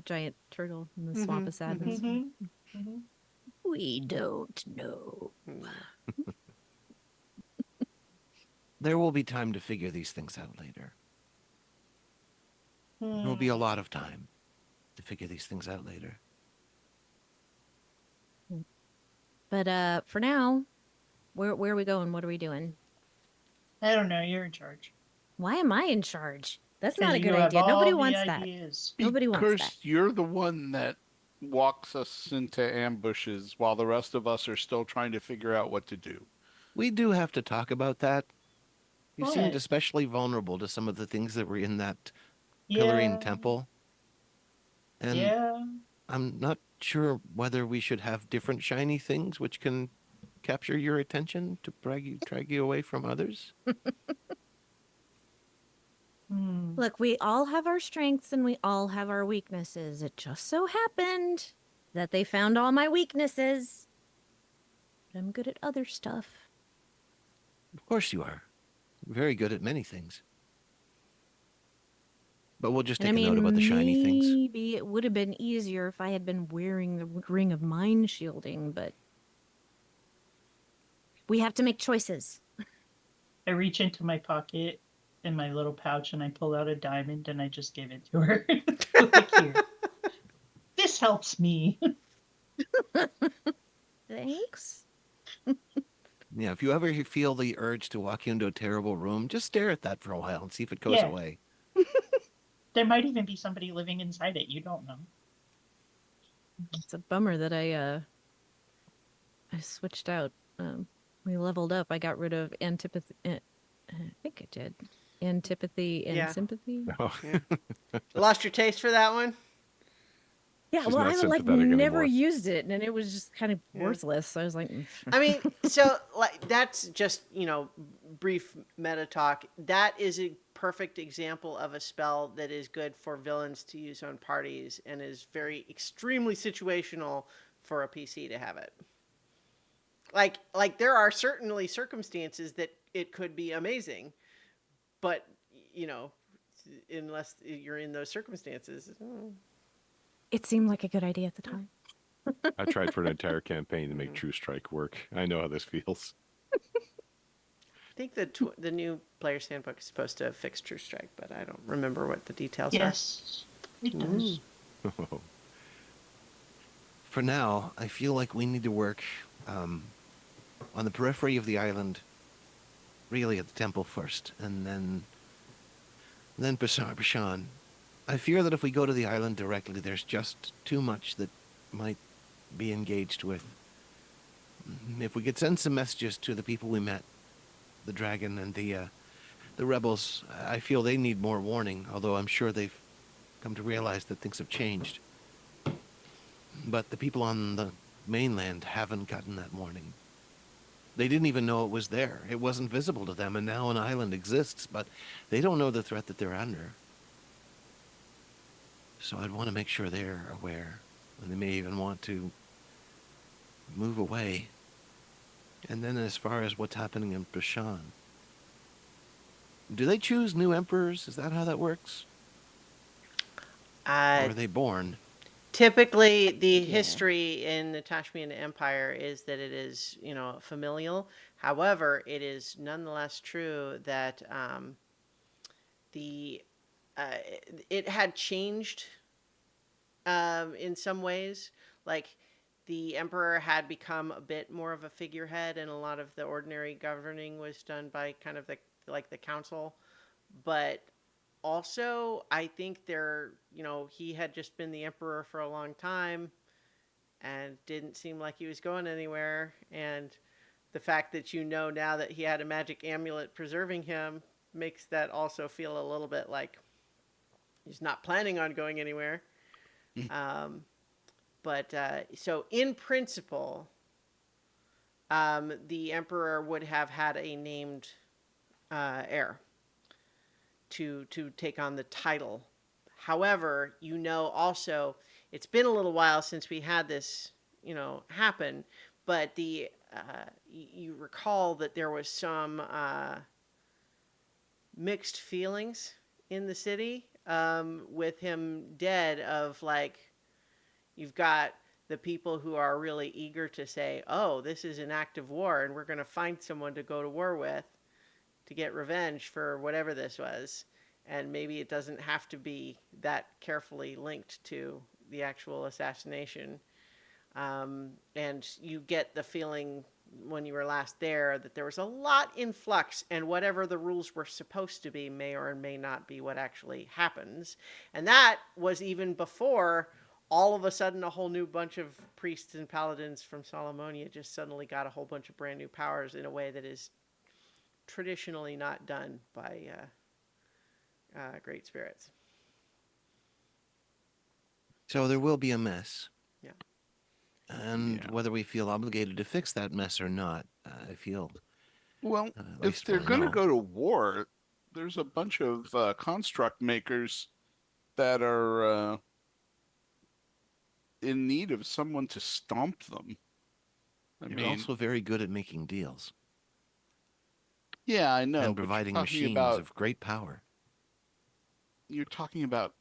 Giant turtle in the swamp of sadness. Mhm, mhm. We don't know. There will be time to figure these things out later. There will be a lot of time to figure these things out later. But for now, where are we going? What are we doing? I don't know. You're in charge. Why am I in charge? That's not a You good have idea. Nobody all the wants that. ideas. Nobody wants that. Because you're the one that walks us into ambushes while the rest of us are still trying to figure out what to do. We do have to talk about that. You seemed What? especially vulnerable to some of the things that were in that Yeah. Pillarine temple. And Yeah. I'm not sure whether we should have different shiny things which can capture your attention to drag you away from others. Hmm. Look, we all have our strengths and we all have our weaknesses. It just so happened that they found all my weaknesses. But I'm good at other stuff. Of course you are. Very good at many things. But we'll just And take I a mean, note about the shiny things. maybe it would have been easier if I had been wearing the ring of mind shielding, but we have to make choices. I reach into my pocket in my little pouch and I pull out a diamond and I just give it to her. Like, here. This helps me. Thanks. Yeah, if you ever feel the urge to walk into a terrible room, just stare at that for a while and see if it goes Yeah. away. There might even be somebody living inside it. You don't know. It's a bummer that I switched out. We leveled up. I got rid of antipathy. I think I did. Antipathy and Yeah. sympathy. Oh, Lost your taste for that one? Yeah, She's well, not I like sympathetic never anymore. used it, and it was just kind of Yeah. worthless. So I was like, I mean, so like that's just, brief meta talk. That is a perfect example of a spell that is good for villains to use on parties and is very extremely situational for a PC to have it. Like there are certainly circumstances that it could be amazing, but you know, unless you're in those circumstances. it seemed like a good idea at the time. I tried for an entire campaign to make True Strike work. I know how this feels. I think the new player's handbook is supposed to fix True Strike, but I don't remember what the details Yes, it does. For now, I feel like we need to work on the periphery of the island, really at the temple first, and then Bashan. I fear that if we go to the island directly, there's just too much that might be engaged with. If we could send some messages to the people we met, the dragon and the rebels, I feel they need more warning, although I'm sure they've come to realize that things have changed. But the people on the mainland haven't gotten that warning. They didn't even know it was there. It wasn't visible to them, and now an island exists, but they don't know the threat that they're under. So I'd want to make sure they're aware, and they may even want to move away. And then as far as what's happening in Bashan, do they choose new emperors? Is that how that works? Or Uh, are they born? Typically, the Yeah. history in the Tashmian Empire is that it is, familial. However, it is nonetheless true that the uh, it had changed in some ways. Like the emperor had become a bit more of a figurehead, and a lot of the ordinary governing was done by kind of the council. But also, I think he had just been the emperor for a long time and didn't seem like he was going anywhere. And the fact that now that he had a magic amulet preserving him makes that also feel a little bit like he's not planning on going anywhere. Um, but so, in principle, the emperor would have had a named heir to take on the title. However, also it's been a little while since we had this, happen, but you recall that there was some mixed feelings in the city with him dead. Of like, you've got the people who are really eager to say, "Oh, this is an act of war, and we're going to find someone to go to war with to get revenge for whatever this was." And maybe it doesn't have to be that carefully linked to the actual assassination. And you get the feeling when you were last there that there was a lot in flux, and whatever the rules were supposed to be may or may not be what actually happens. And that was even before all of a sudden a whole new bunch of priests and paladins from Solomonia just suddenly got a whole bunch of brand new powers in a way that is traditionally not done by great spirits. So there will be a mess. Yeah. And Yeah. whether we feel obligated to fix that mess or not, I feel Well, at if least they're want to going to know. go to war, there's a bunch of construct makers that are in need of someone to stomp them. I They're mean, also very good at making deals yeah, I know, and but providing machines of great power. you're talking about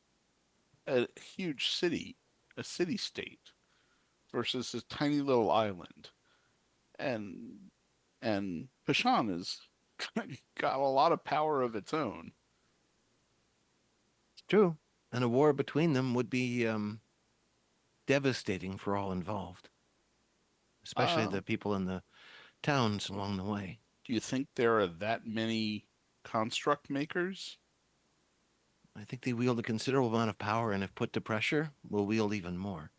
a huge city, a city state, versus a tiny little island, and Pashan has got a lot of power of its own. It's true. And a war between them would be devastating for all involved, especially Uh, the people in the towns along the way. do you think there are that many construct makers? I think they wield a considerable amount of power, and if put to pressure, will wield even more.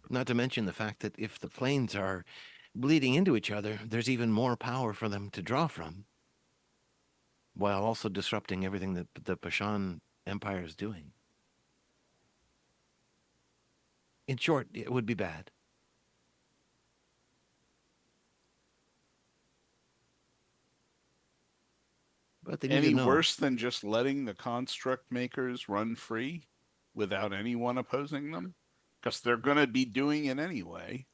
Not to mention the fact that if the planes are bleeding into each other, there's even more power for them to draw from, while also disrupting everything that the Pashan Empire is doing. In short, it would be bad. But they need to Any know. worse than just letting the construct makers run free without anyone opposing them? Because they're going to be doing it anyway.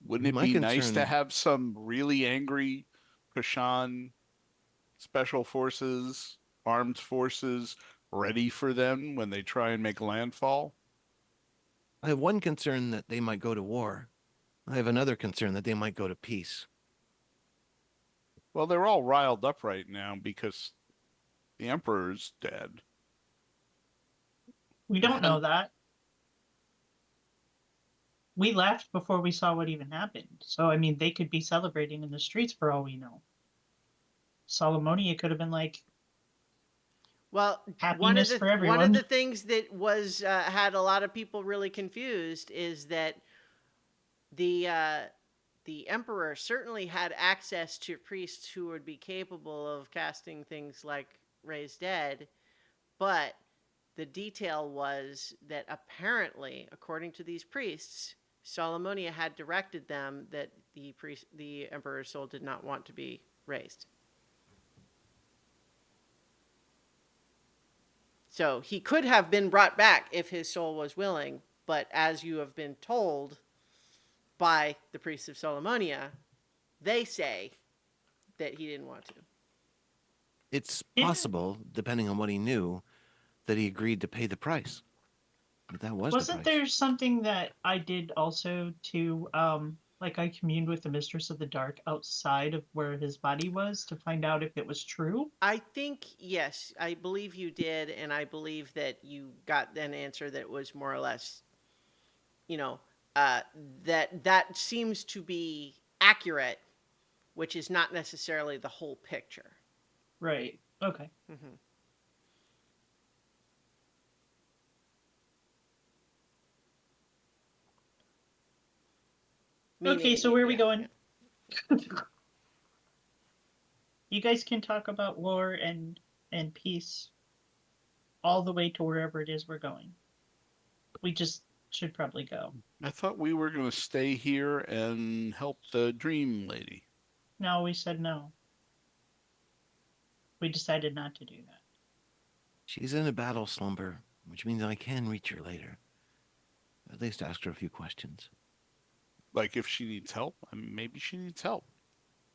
Wouldn't it My be nice to concern, have some really angry Pashan special forces, armed forces ready for them when they try and make landfall? I have one concern that they might go to war. I have another concern that they might go to peace. Well, they're all riled up right now because the Emperor's dead. We don't know that. We left before we saw what even happened. So, I mean, they could be celebrating in the streets for all we know. Solomonia could have been like, Well, happiness for one of everyone. the things that was had a lot of people really confused is that the uh, the emperor certainly had access to priests who would be capable of casting things like raise dead, but the detail was that apparently, according to these priests, Solomonia had directed them that the emperor's soul did not want to be raised. So he could have been brought back if his soul was willing, but as you have been told by the priests of Solomonia, they say that he didn't want to. It's Yeah. possible, depending on what he knew, that he agreed to pay the price. But that was Wasn't the price. there something that I did also to like I communed with the Mistress of the Dark outside of where his body was to find out if it was true? I think, yes, I believe you did, and I believe that you got an answer that was more or less, you know, uh, that seems to be accurate, which is not necessarily the whole picture. Right. Okay. Mm-hmm. Okay, so where are we yeah, going? yeah. You guys can talk about war and peace all the way to wherever it is we're going. We just should probably go. I thought we were going to stay here and help the dream lady. No, we said no. We decided not to do that. She's in a battle slumber, which means I can reach her later. At least ask her a few questions. Like if she needs help, I mean, maybe she needs help.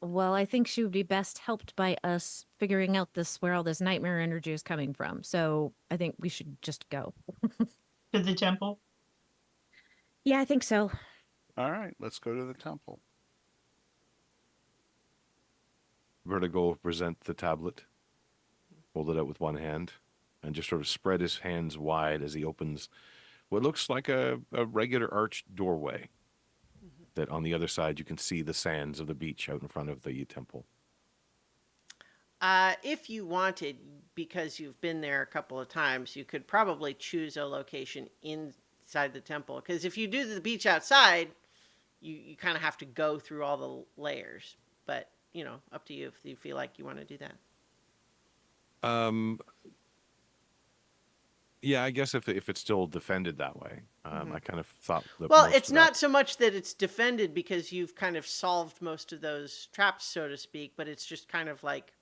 Well, I think she would be best helped by us figuring out where all this nightmare energy is coming from. So I think we should just go. To the temple? Yeah, I think so. All right, let's go to the temple. Vertigo will present the tablet, hold it out with one hand, and just sort of spread his hands wide as he opens what looks like a regular arched doorway. That on the other side you can see the sands of the beach out in front of the temple. If you wanted, because you've been there a couple of times, you could probably choose a location inside the temple. Because if you do the beach outside, you kind of have to go through all the layers. But, up to you if you feel like you want to do that. Yeah, I guess if it's still defended that way, Mhm. I kind of thought that Well, most it's of that- not so much that it's defended because you've kind of solved most of those traps, so to speak, but it's just kind of like,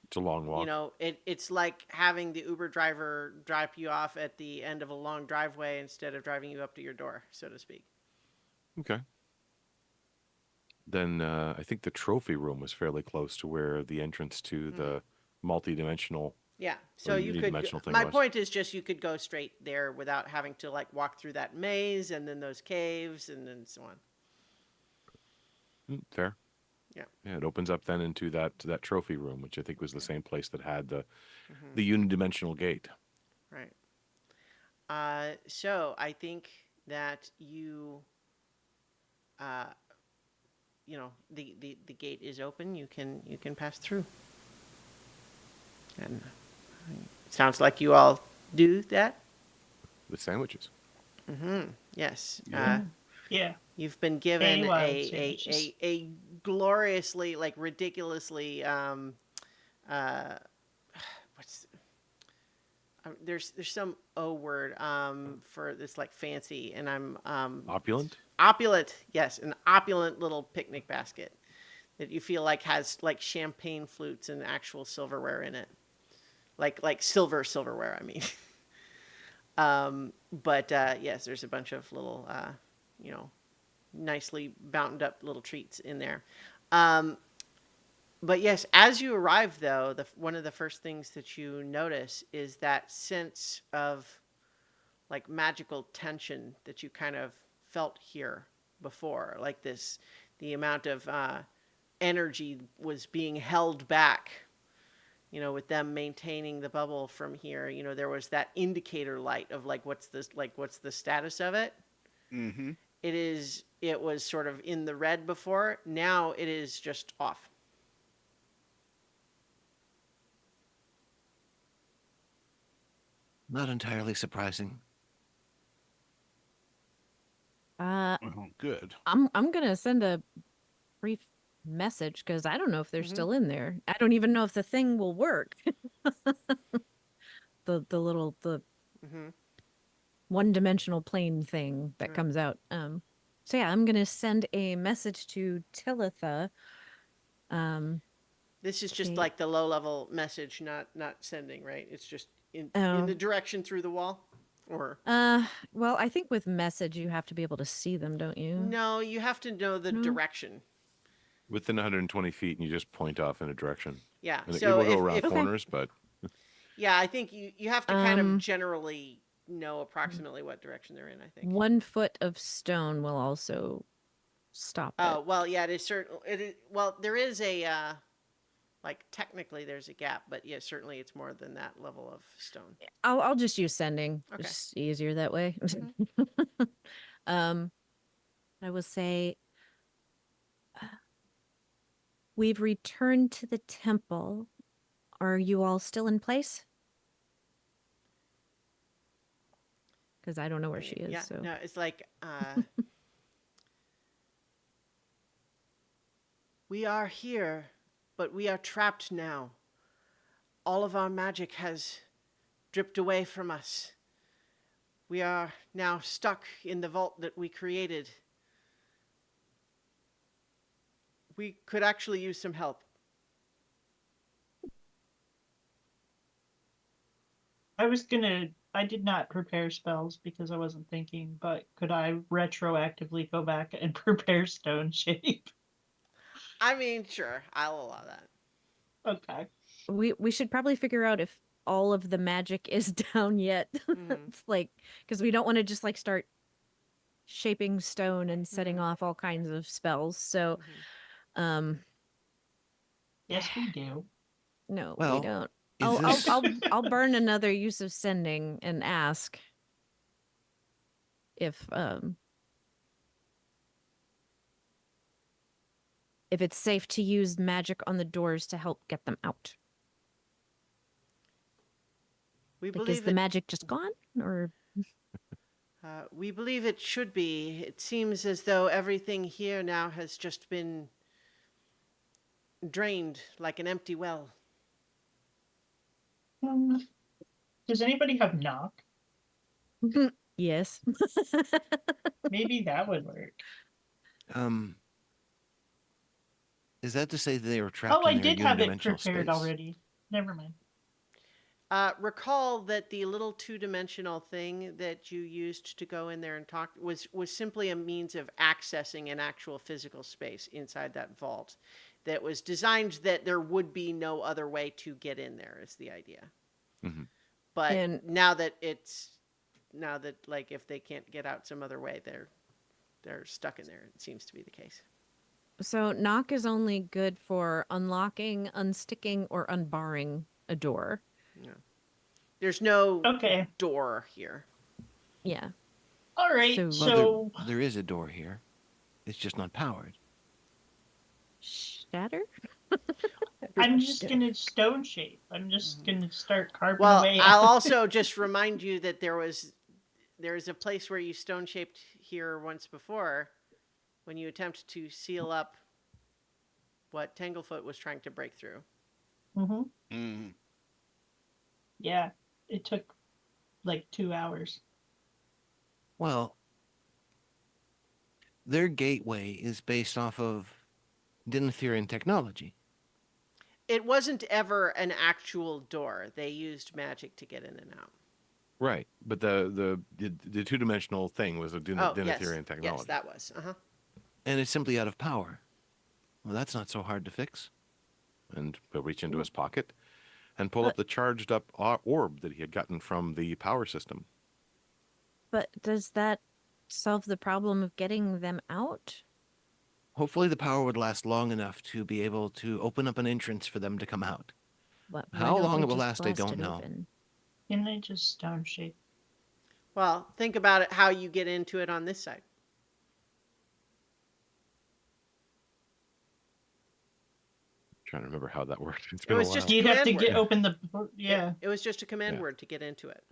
It's a long walk. it's like having the Uber driver drop you off at the end of a long driveway instead of driving you up to your door, so to speak. Okay. Then I think the trophy room was fairly close to where the entrance to the multi-dimensional. Yeah. So the you could. unidimensional thing My was. point is just you could go straight there without having to like walk through that maze and then those caves and then so on. Fair. Yeah. Yeah, it opens up then into that trophy room, which I think was the same place that had the Mm-hmm. unidimensional gate. Right. So I think that you, uh, the gate is open. You can pass through. And it sounds like you all do that. With sandwiches. Mm-hmm. Yes. Yeah. Yeah. You've been given Wild a sandwiches. a gloriously, like ridiculously, what's there's some O word for this like fancy, and I'm Opulent? opulent. Yes, an opulent little picnic basket that you feel like has like champagne flutes and actual silverware in it, like silverware. I mean. But yes, there's a bunch of little, nicely bound up little treats in there. But yes, as you arrive, though, one of the first things that you notice is that sense of like magical tension that you kind of felt here before. Like the amount of energy was being held back. With them maintaining the bubble from here, there was that indicator light of like, what's the status of it? Mm-hmm. It was sort of in the red before. Now it is just off. Not entirely surprising. Uh, Oh, good. I'm gonna send a brief message because I don't know if they're Mhm. still in there. I don't even know if the thing will work. The Hmm. one-dimensional plane thing that Right. comes out. So yeah, I'm gonna send a message to Talitha. This is just Okay. like the low level message, not sending, right? It's just in Oh. the direction through the wall, or Well, I think with message you have to be able to see them, don't you? no, you have to know the No. direction. Within 120 feet, and you just point off in a direction. Yeah. And it So will go around if Okay. corners, but yeah, I think you have to kind of Um, generally know approximately what direction they're in. I think. 1 foot of stone will also stop it. Oh well, yeah, it is certain. It is, well, there is a like technically there's a gap, but yeah, certainly it's more than that level of stone. I'll just use sending. Okay. It's easier that way. um, I will say we've returned to the temple. Are you all still in place? Because I don't know where she is. Yeah, So no, it's like we are here, but we are trapped now. All of our magic has dripped away from us. We are now stuck in the vault that we created. We could actually use some help. I did not prepare spells because I wasn't thinking, but could I retroactively go back and prepare stone shape? I mean, sure, I'll allow that. Okay. we should probably figure out if all of the magic is down yet. Mhm. It's like because we don't want to just like start shaping stone and setting Mhm. off all kinds of spells. So Mhm. um Yes, we do. no, we Well, don't. is this I'll burn another use of sending and ask if if it's safe to use magic on the doors to help get them out. We Like, is believe the it. magic just gone, or We believe it should be. It seems as though everything here now has just been drained like an empty well. Um, does anybody have knock? yes? Maybe that would work. um is that to say that they were Oh, trapped I in their did have it unidimensional prepared space? already. Never mind. Recall that the little two-dimensional thing that you used to go in there and talk was simply a means of accessing an actual physical space inside that vault that was designed that there would be no other way to get in there is the idea. hmm But And now that like if they can't get out some other way, they're stuck in there. It seems to be the case. so knock is only good for unlocking, unsticking, or unbarring a door. Yeah. There's no Okay. door here. Yeah. All right. So- Well, there So there is a door here. It's just not powered. Shatter? I'm just gonna stone shape. I'm just Mm-hmm. gonna start carving Well, away. I'll at- also just remind you that there's a place where you stone shaped here once before when you attempt to seal up what Tanglefoot was trying to break through. Mhm. Mm. Yeah, it took like 2 hours. Well, their gateway is based off of Dinotherian technology. It wasn't ever an actual door. They used magic to get in and out. right. But the two-dimensional thing was a Oh, yes. Dinotherian technology. Yes, that was. Uh-huh. And it's simply out of power. Well, that's not so hard to fix. And he'll reach into his pocket and pull But- up the charged up orb that he had gotten from the power system. But does that solve the problem of getting them out? Hopefully the power would last long enough to be able to open up an entrance for them to come out. Why How don't long we it will just last, I blast don't it know. open? Can I just stone shape? Well, think about it how you get into it on this side. Trying to remember how that worked. It's It been a was while. just You'd have to command get word. open the yeah. It was just a command Yeah. word to get into it.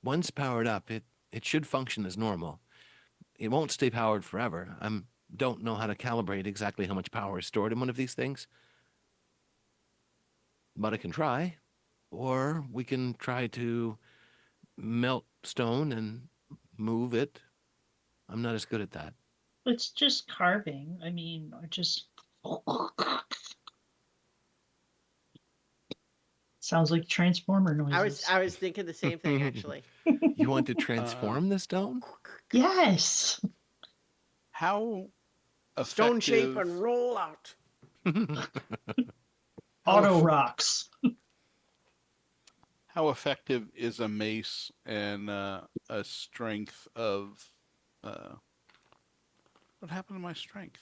Once powered up, it should function as normal. It won't stay powered forever. I don't know how to calibrate exactly how much power is stored in one of these things. But I can try. Or we can try to melt stone and move it. I'm not as good at that. It's just carving. I mean, or just sounds like transformer noises. I was thinking the same thing actually. You want to Uh, transform the stone? Yes. how Stone shape effective? and roll out. How Auto eff- rocks. how effective is a mace and a strength of? Uh, what happened to my strength?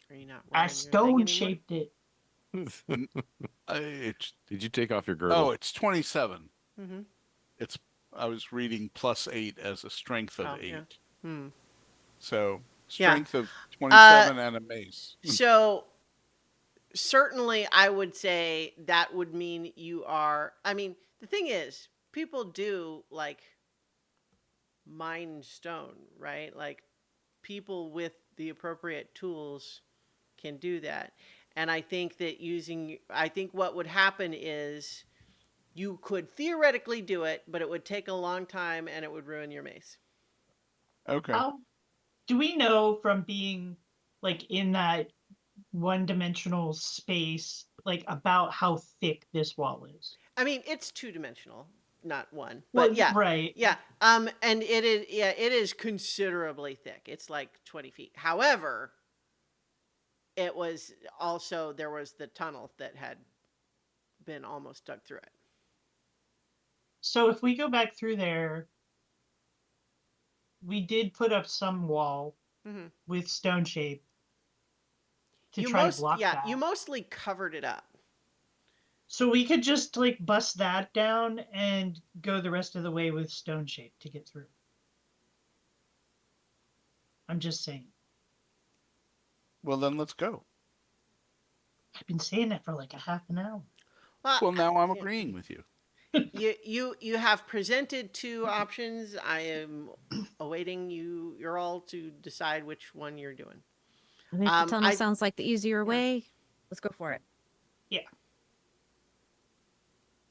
Are you not I rolling your thing stone anymore? shaped it. N- it's Did you take off your girdle? oh, it's 27. Mm-hmm. It's I was reading +8 as a strength of Oh yeah. 8. Hmm. So Yeah. strength of Uh, 27 and a mace. so certainly I would say that would mean you are. I mean, the thing is, people do like mine stone, right? Like people with the appropriate tools can do that. And I think that I think what would happen is you could theoretically do it, but it would take a long time and it would ruin your mace. Okay. How do we know from being like in that one-dimensional space, like about how thick this wall is? I mean, it's two-dimensional, not one. But Well, yeah. right. Yeah. And it is considerably thick. It's like 20 feet. However, it was also there was the tunnel that had been almost dug through it. So if we go back through there, we did put up some wall Mm-hmm. with stone shape to try to block You that. mostly covered it up. So we could just like bust that down and go the rest of the way with stone shape to get through. I'm just saying. Well, then let's go. I've been saying that for like a half an hour. Well, Well, now I'm yeah. agreeing with you. You have presented two options. I am awaiting you're all to decide which one you're doing. I mean, if the tunnel I sounds like the easier yeah. way, let's go for it. Yeah.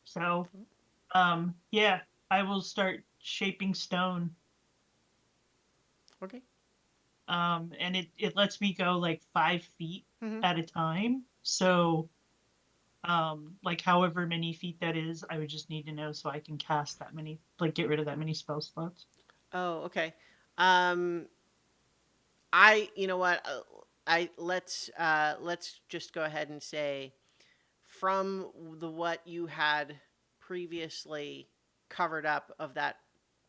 So, yeah, I will start shaping stone. Okay. And it lets me go like 5 feet Mm-hmm. at a time. So, like however many feet that is, I would just need to know so I can cast that many, like get rid of that many spell slots. Oh, okay. Um, I you know what I let's just go ahead and say from the what you had previously covered up of that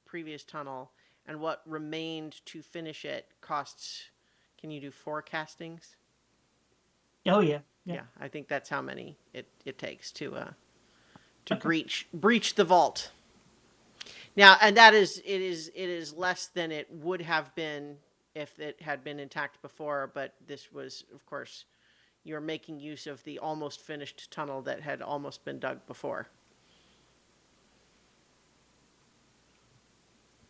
previous tunnel and what remained to finish it costs. Can you do four castings? Oh yeah, yeah. Yeah, I think that's how many it takes to Okay. breach the vault. Now, and that is it is less than it would have been if it had been intact before, but this was, of course, you're making use of the almost finished tunnel that had almost been dug before.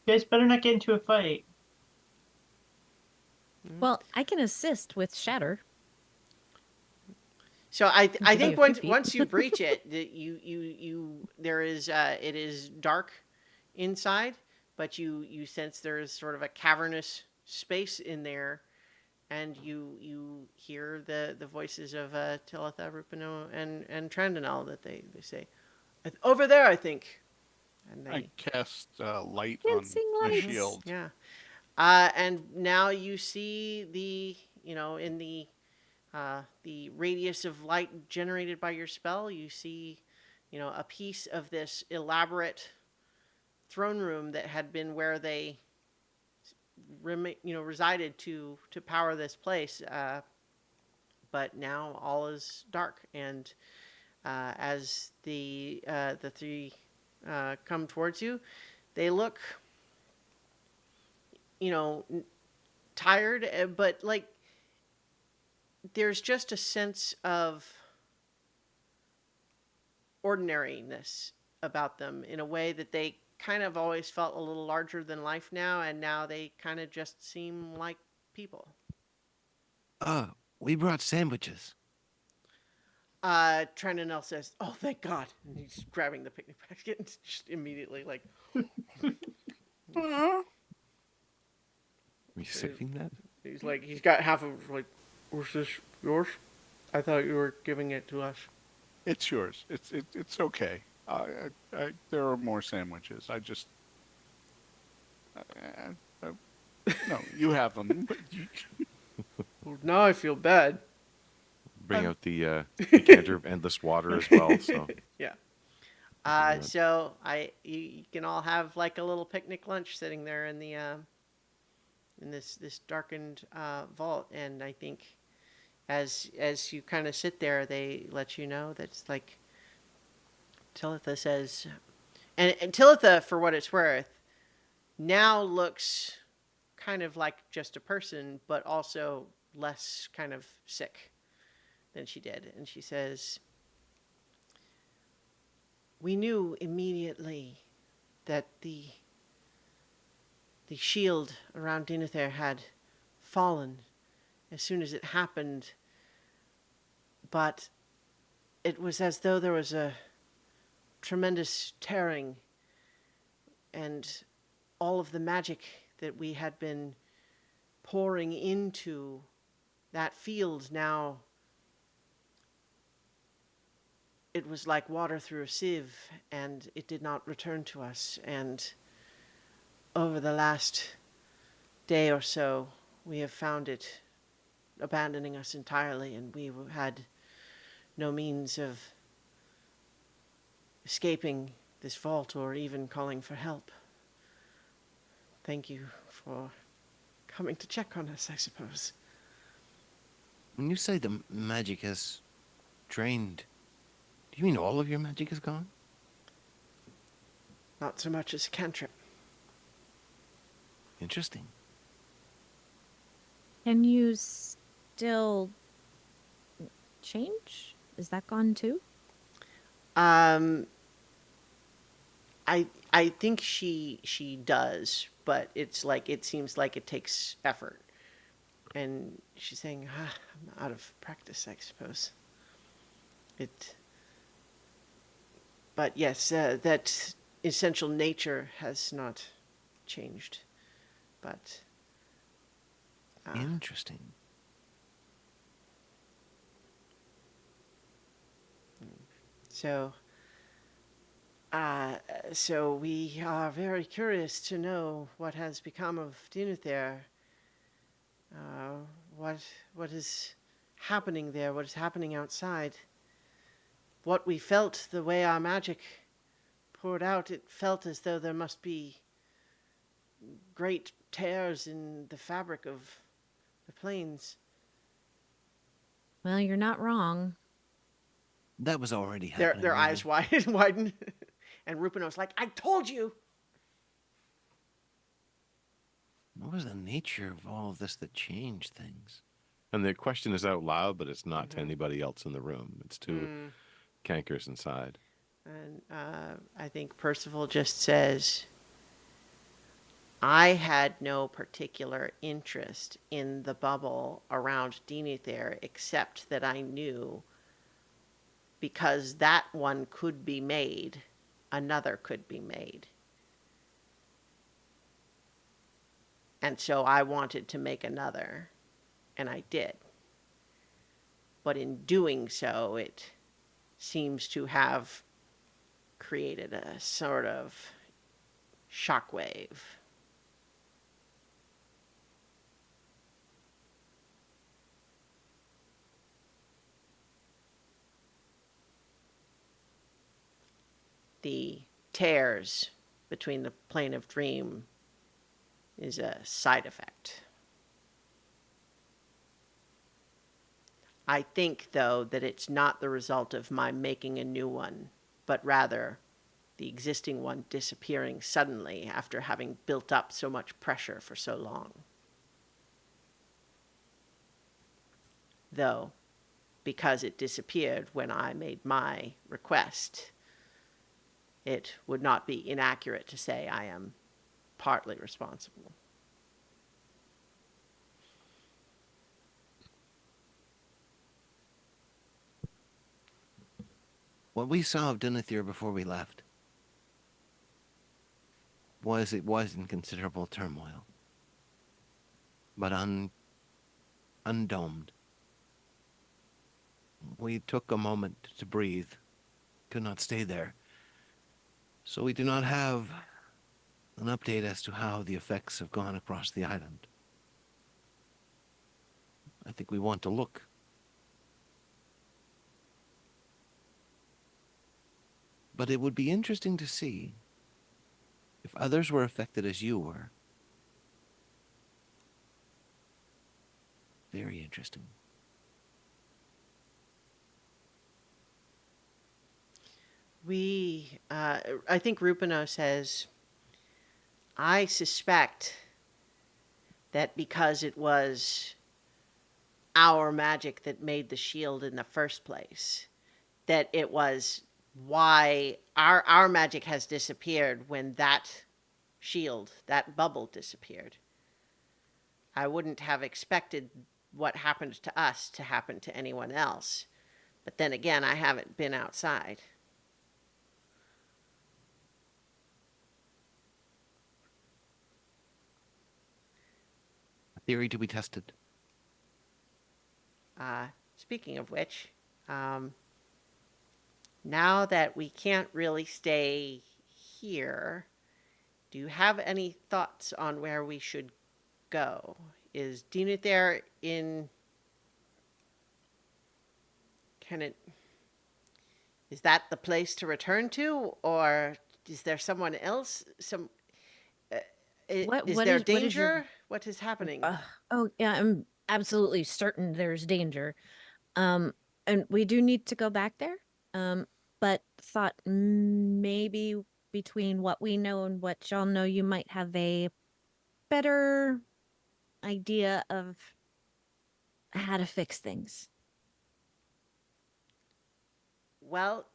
You guys better not get into a fight. Well, I can assist with shatter. So I Give I you think a few feet. once you breach it, you there is it is dark inside, but you sense there is sort of a cavernous space in there, and you hear the voices of Talitha, Rupino, and Trandonel that they say, over there, I think, and I they cast light on Dancing my lights. shield. yeah, and now you see in the radius of light generated by your spell, you see, a piece of this elaborate throne room that had been where they, resided to power this place. But now all is dark, and as the three come towards you, they look, tired, but like there's just a sense of ordinariness about them in a way that they kind of always felt a little larger than life now, and now they kind of just seem like people. We brought sandwiches. Trendanel says, "Oh, thank God!" And he's grabbing the picnic basket and just immediately like, Are you saving that? he's like, he's got half of like, was this yours? I thought you were giving it to us. It's yours. It's okay. There are more sandwiches. I, no, you have them. But Well, now I feel bad. Bring out the decanter of endless water as well. So Yeah. Yeah. So you can all have like a little picnic lunch sitting there in the in this darkened vault, and I think as you kind of sit there, they let you know that it's like Talitha says, and Talitha, for what it's worth, now looks kind of like just a person, but also less kind of sick than she did, and she says, "We knew immediately that the shield around Dinather had fallen as soon as it happened, but it was as though there was a tremendous tearing, and all of the magic that we had been pouring into that field now, it was like water through a sieve, and it did not return to us. And over the last day or so, we have found it abandoning us entirely, and we had no means of escaping this vault or even calling for help. Thank you for coming to check on us, I suppose." When you say the magic has drained, do you mean all of your magic is gone? Not so much as a cantrip. Interesting. Can you still change? Is that gone too? Um, I think she does, but it's like it seems like it takes effort, and she's saying, "I'm out of practice, I suppose." It, but yes, that essential nature has not changed, but Interesting. so. So we are very curious to know what has become of Dinuther. Uh, what what is happening there? What is happening outside? What we felt, the way our magic poured out, it felt as though there must be great tears in the fabric of the plains. Well, you're not wrong. That was already Their happening. their really. eyes widen, and Rupino's like, "I told you." What was the nature of all of this that changed things? And the question is out loud, but it's not to Mhm. anybody else in the room. It's to Cankers inside. And I think Percival just says, "I had no particular interest in the bubble around Denether, except that I knew because that one could be made, another could be made. And so I wanted to make another, and I did. But in doing so, it seems to have created a sort of shockwave." The tears between the plane of dream is a side effect. I think, though, that it's not the result of my making a new one, but rather the existing one disappearing suddenly after having built up so much pressure for so long. Though, because it disappeared when I made my request, it would not be inaccurate to say I am partly responsible. What we saw of Dinethir before we left was in considerable turmoil, but undomed. We took a moment to breathe, could not stay there, so we do not have an update as to how the effects have gone across the island. I think we want to look. But it would be interesting to see if others were affected as you were. Very interesting. I think Rupino says, I suspect that because it was our magic that made the shield in the first place, that it was why our magic has disappeared when that shield, that bubble disappeared. I wouldn't have expected what happened to us to happen to anyone else. But then again, I haven't been outside. A theory to be tested. Speaking of which, now that we can't really stay here, do you have any thoughts on where we should go? Is Dinah there in... Is that the place to return to? Or is there someone else? Is What there is your- danger? What is happening? Oh, yeah, I'm absolutely certain there's danger. And we do need to go back there. But thought maybe between what we know and what y'all know, you might have a better idea of how to fix things. Well,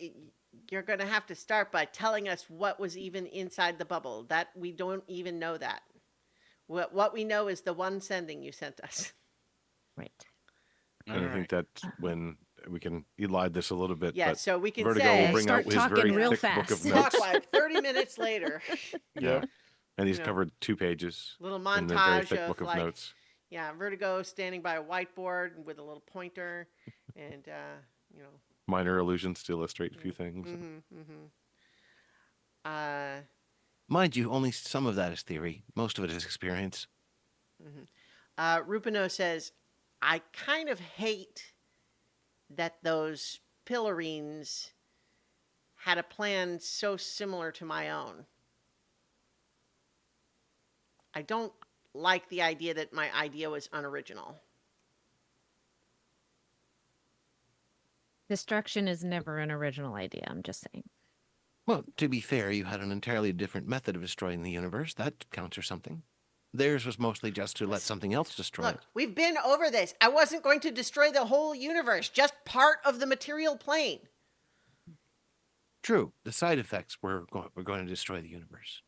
you're going to have to start by telling us what was even inside the bubble. That we don't even know that. What we know is the one sending you sent us. Right. And I think that when we can elide this a little bit, Yeah, but so we can Vertigo say... will bring Start out his talking very real thick book of fast. Talk notes. like 30 minutes later. Yeah. And he's You know, covered 2 pages little in the very montage thick of book of like, notes. yeah, Vertigo standing by a whiteboard with a little pointer, and you know. Minor allusions to illustrate a few things. Mind you, only some of that is theory. Most of it is experience. Rupino says, I kind of hate that those pillarines had a plan so similar to my own. I don't like the idea that my idea was unoriginal. Destruction is never an original idea, I'm just saying. Well, to be fair, you had an entirely different method of destroying the universe. That counts for something. Theirs was mostly just to let something else destroy Look, it. we've been over this. I wasn't going to destroy the whole universe, just part of the material plane. True, the side effects were going to destroy the universe.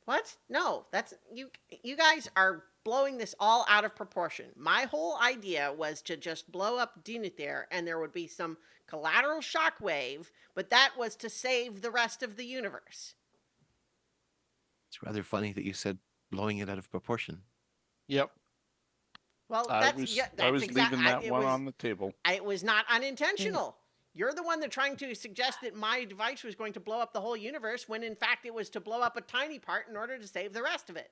What? No, that's you guys are blowing this all out of proportion. My whole idea was to just blow up Dinethir and there would be some collateral shockwave, but that was to save the rest of the universe. It's rather funny that you said blowing it out of proportion. Yep. Well, I that's was yeah, I that's was exactly leaving that one on the table. it was not unintentional. You're the one that trying to suggest that my device was going to blow up the whole universe when in fact it was to blow up a tiny part in order to save the rest of it.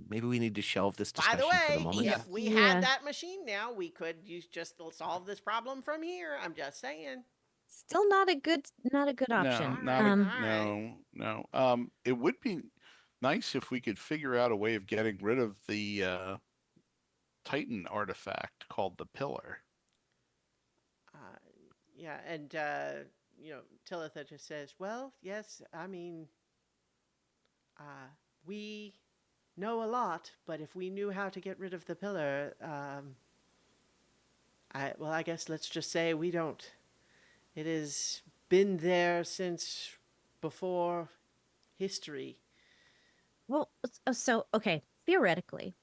Maybe we need to shelve this By discussion the for the way, moment. if we Yeah. had that machine now, we could just solve this problem from here. I'm just saying. Still not a good option. No, All no. It would be nice if we could figure out a way of getting rid of the Titan artifact called the Pillar. Yeah, and Tillitha just says, "Well, yes, I mean, we know a lot, but if we knew how to get rid of the pillar, I guess let's just say we don't. It has been there since before history." Well, okay, theoretically,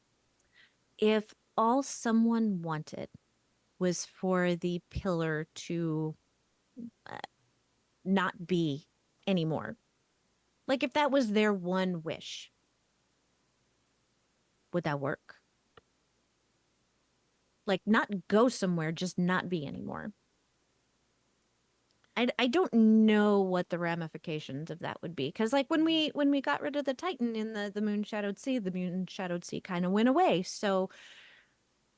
if all someone wanted was for the pillar to not be anymore. Like if that was their one wish, would that work? Like not go somewhere, just not be anymore. I don't know what the ramifications of that would be, because like when we got rid of the Titan in the moon shadowed sea, the moon shadowed sea kind of went away. So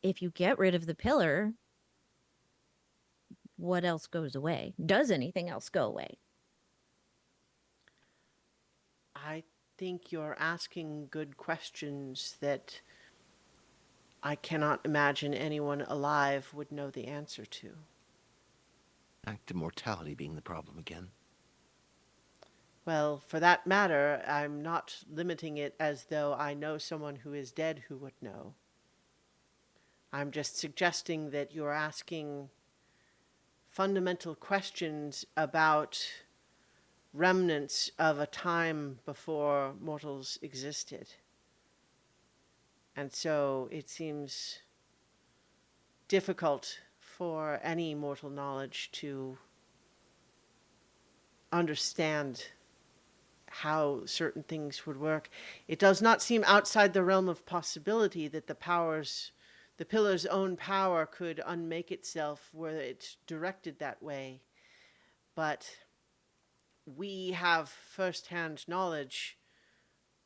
if you get rid of the pillar, what else goes away? Does anything else go away? I think you're asking good questions that I cannot imagine anyone alive would know the answer to. Back to mortality being the problem again. Well, for that matter, I'm not limiting it as though I know someone who is dead who would know. I'm just suggesting that you're asking fundamental questions about remnants of a time before mortals existed. And so it seems difficult for any mortal knowledge to understand how certain things would work. It does not seem outside the realm of possibility that the pillar's own power could unmake itself were it directed that way. But we have first-hand knowledge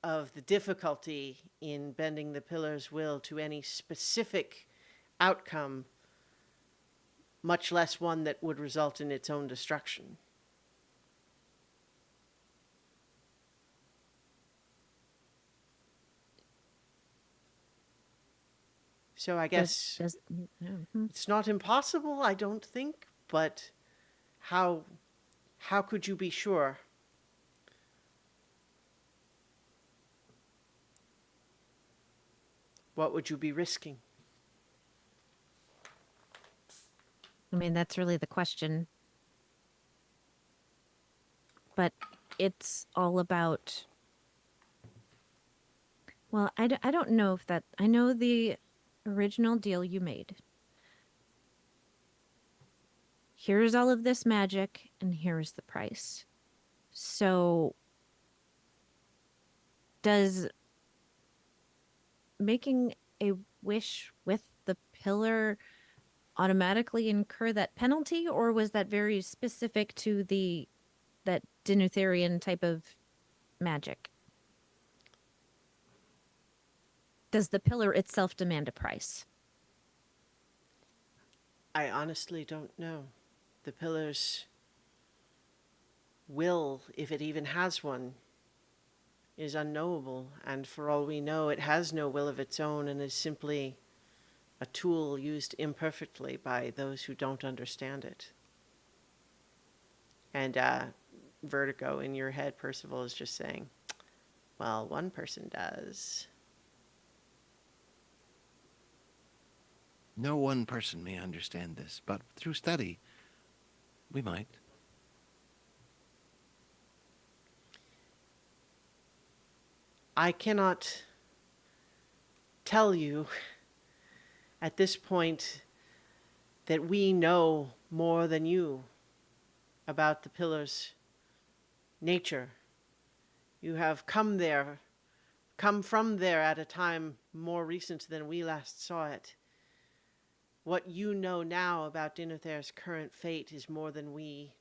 of the difficulty in bending the pillar's will to any specific outcome, much less one that would result in its own destruction. So I guess it's not impossible, I don't think, but how could you be sure? What would you be risking? I mean, that's really the question. But it's all about, well, I don't know if that, I know the original deal you made. Here's all of this magic, and here's the price. So, does making a wish with the pillar automatically incur that penalty, or was that very specific to that Dinutherian type of magic? Does the pillar itself demand a price? I honestly don't know. The pillar's will, if it even has one, is unknowable, and for all we know, it has no will of its own and is simply a tool used imperfectly by those who don't understand it. And Vertigo in your head, Percival, is just saying, well, one person does. No one person may understand this, but through study, we might. I cannot tell you at this point that we know more than you about the pillar's nature. You have come from there at a time more recent than we last saw it. What you know now about Dinothair's current fate is more than we,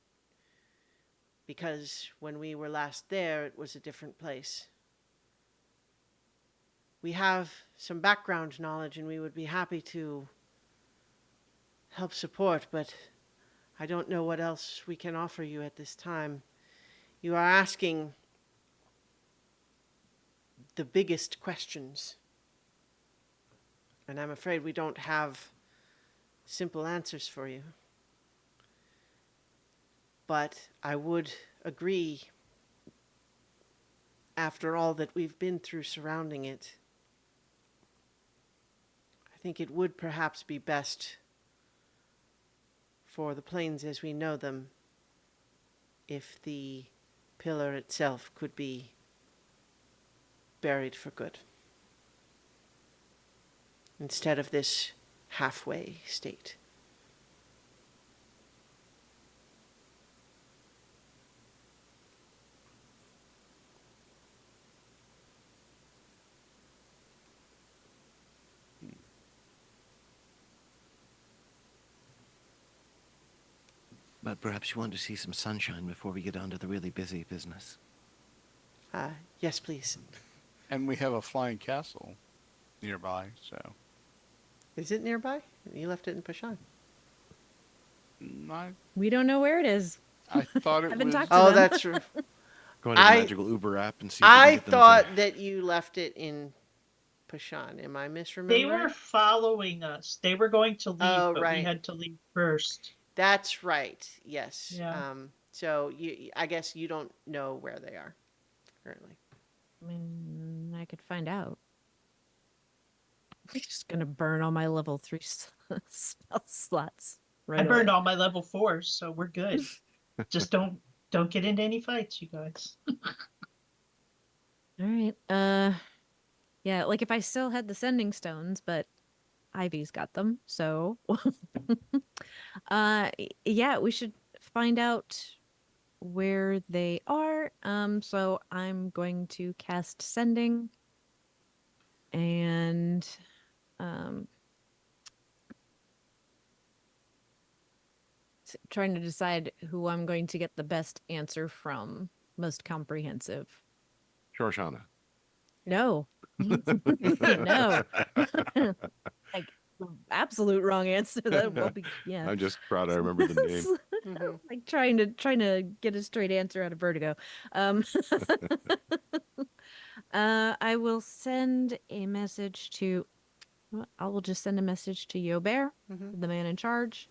because when we were last there, it was a different place. We have some background knowledge and we would be happy to help support, but I don't know what else we can offer you at this time. You are asking the biggest questions, and I'm afraid we don't have simple answers for you. But I would agree, after all that we've been through surrounding it, I think it would perhaps be best for the plains as we know them if the pillar itself could be buried for good, instead of this halfway state. But perhaps you want to see some sunshine before we get on to the really busy business. Yes, please. And we have a flying castle nearby, so Is it nearby? You left it in Pashan. I, We don't know where it is. I thought it Haven't was. talked to Oh, them. that's true. Go into the I- magical Uber app and see if we can I get them thought that you left it in Pashan. Am I misremembering? They were following us. They were going to leave, Oh, but we right. had to leave first. That's right. Yes. Yeah. So I guess you don't know where they are currently. I mean, I could find out. I'm just gonna burn all my level 3 spell slots. Right I burned away. all my level 4s, so we're good. Just don't get into any fights, you guys. All right. Yeah, like if I still had the sending stones, but Ivy's got them, so yeah, we should find out where they are. So I'm going to cast sending and trying to decide who I'm going to get the best answer from. Most comprehensive. Shorshana. No. No. Like absolute wrong answer. That will be yeah. I'm just proud I remember the name. Mhm. Like trying to get a straight answer out of Vertigo. I will send a message to. I will just send a message to Yobear, Mhm. the man in charge,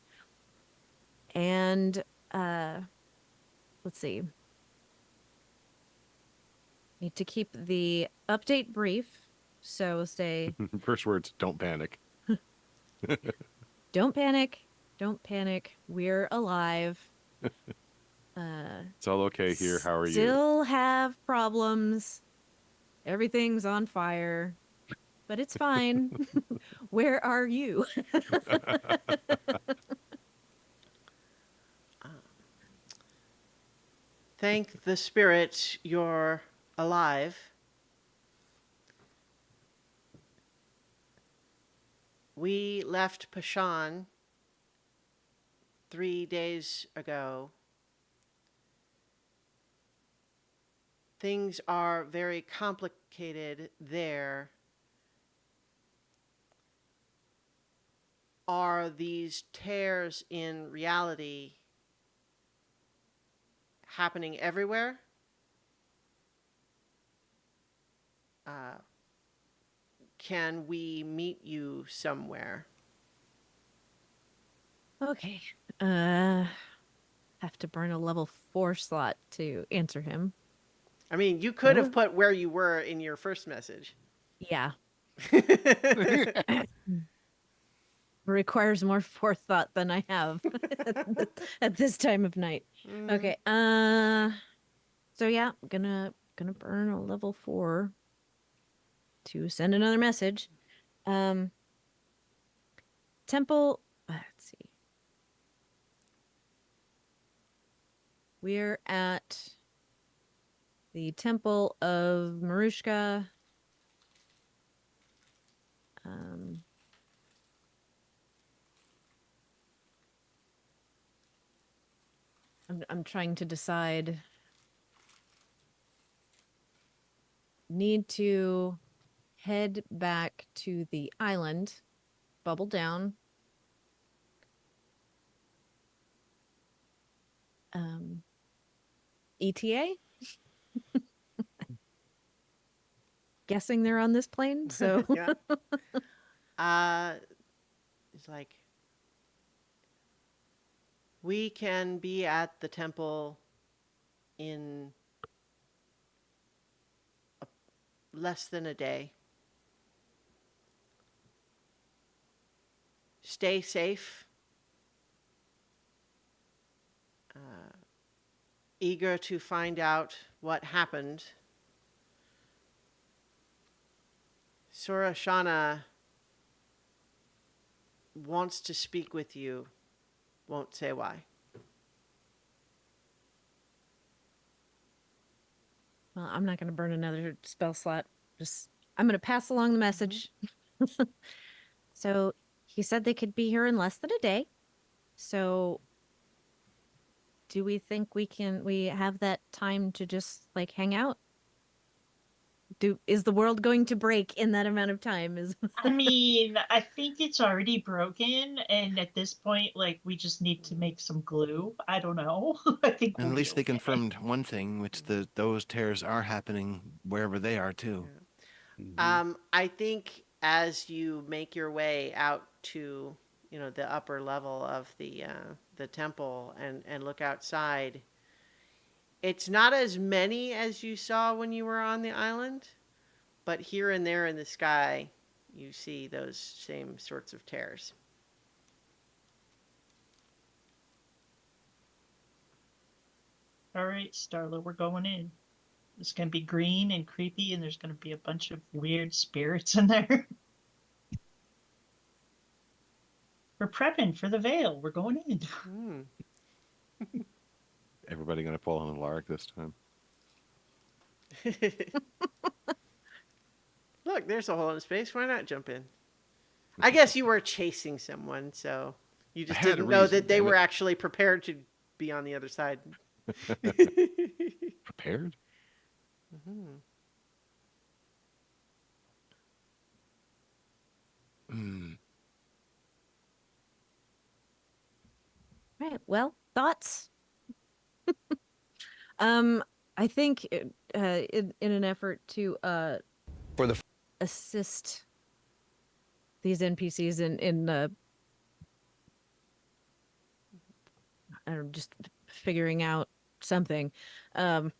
and let's see. Need to keep the update brief. So say, First words, don't panic. don't panic, don't panic. We're alive. It's all okay here. How are you? Still have problems. Everything's on fire, but it's fine. Where are you? Thank the spirits you're alive. We left Pashan 3 days ago. Things are very complicated there. Are these tears in reality happening everywhere? Can we meet you somewhere? Okay. Have to burn a level 4 slot to answer him. I mean, you could have Sure. put where you were in your first message. Yeah. Requires more forethought than I have at this time of night. Mhm. Okay. So yeah, gonna burn a level 4 to send another message. Temple. Let's see. We're at the Temple of Marushka. I'm trying to decide. Need to head back to the island, bubble down. ETA? Guessing they're on this plane, so Yeah. It's like we can be at the temple in less than a day. Stay safe. Eager to find out what happened. Surashana wants to speak with you. Won't say why. well, I'm not going to burn another spell slot. Just I'm going to pass along the message. So he said they could be here in less than a day. So do we think we have that time to just like hang out? Is the world going to break in that amount of time? Is I mean, I think it's already broken, and at this point, like, we just need to make some glue. I don't know. I think And we'll at be least they okay. confirmed one thing, which those tears are happening wherever they are too. I think as you make your way out to, the upper level of the temple and look outside, it's not as many as you saw when you were on the island, but here and there in the sky, you see those same sorts of tears. All right, Starla, we're going in. It's gonna be green and creepy, and there's gonna be a bunch of weird spirits in there. We're prepping for the veil. We're going in. Hmm. Everybody going to pull on the lark this time? Look, there's a hole in space. Why not jump in? I guess you were chasing someone, so you just had a didn't know reason, that they damn were it. actually prepared to be on the other side. Prepared? Mhm. Hmm. right. Well, thoughts? Um, I think in an effort to For the assist these NPCs in I don't know, just figuring out something, um,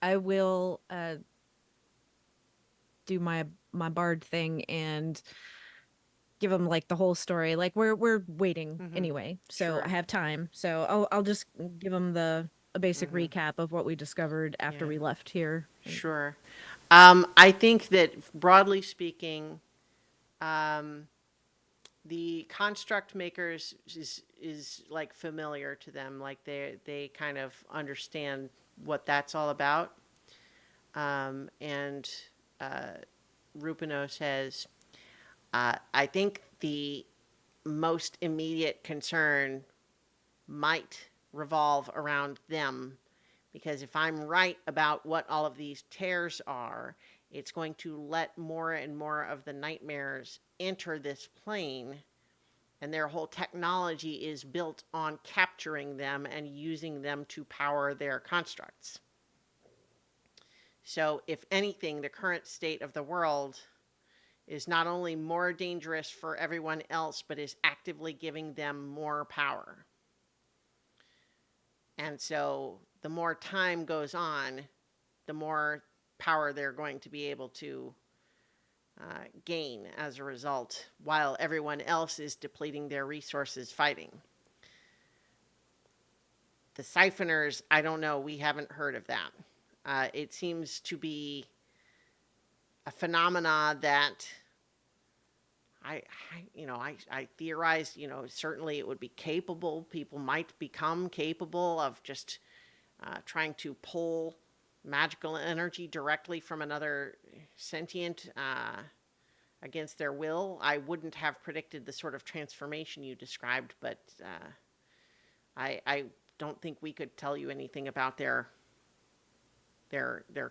I will do my bard thing and give them like the whole story. Like we're waiting Mhm. anyway, so I Sure. have time. So I'll just give them a basic Mhm. recap of what we discovered after Yeah. we left here. Sure. I think that broadly speaking, um, the construct makers is like familiar to them. Like they kind of understand what that's all about. And Rupino says, I think the most immediate concern might revolve around them because if I'm right about what all of these tears are, it's going to let more and more of the nightmares enter this plane, and their whole technology is built on capturing them and using them to power their constructs. So, if anything, the current state of the world is not only more dangerous for everyone else, but is actively giving them more power. And so the more time goes on, the more power they're going to be able to gain as a result, while everyone else is depleting their resources fighting. The siphoners, I don't know. We haven't heard of that. It seems to be a phenomena that I theorized, certainly it would be capable. People might become capable of just trying to pull magical energy directly from another sentient against their will. I wouldn't have predicted the sort of transformation you described, but I don't think we could tell you anything about their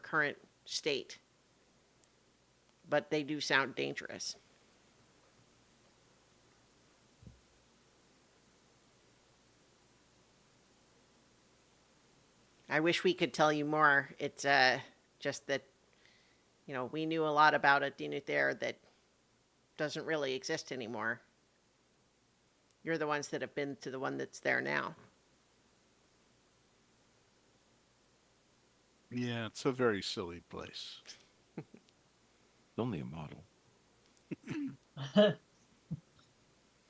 current state. But they do sound dangerous. I wish we could tell you more. It's just that we knew a lot about a Dinuther that doesn't really exist anymore. You're the ones that have been to the one that's there now. Yeah, it's a very silly place. It's only a model.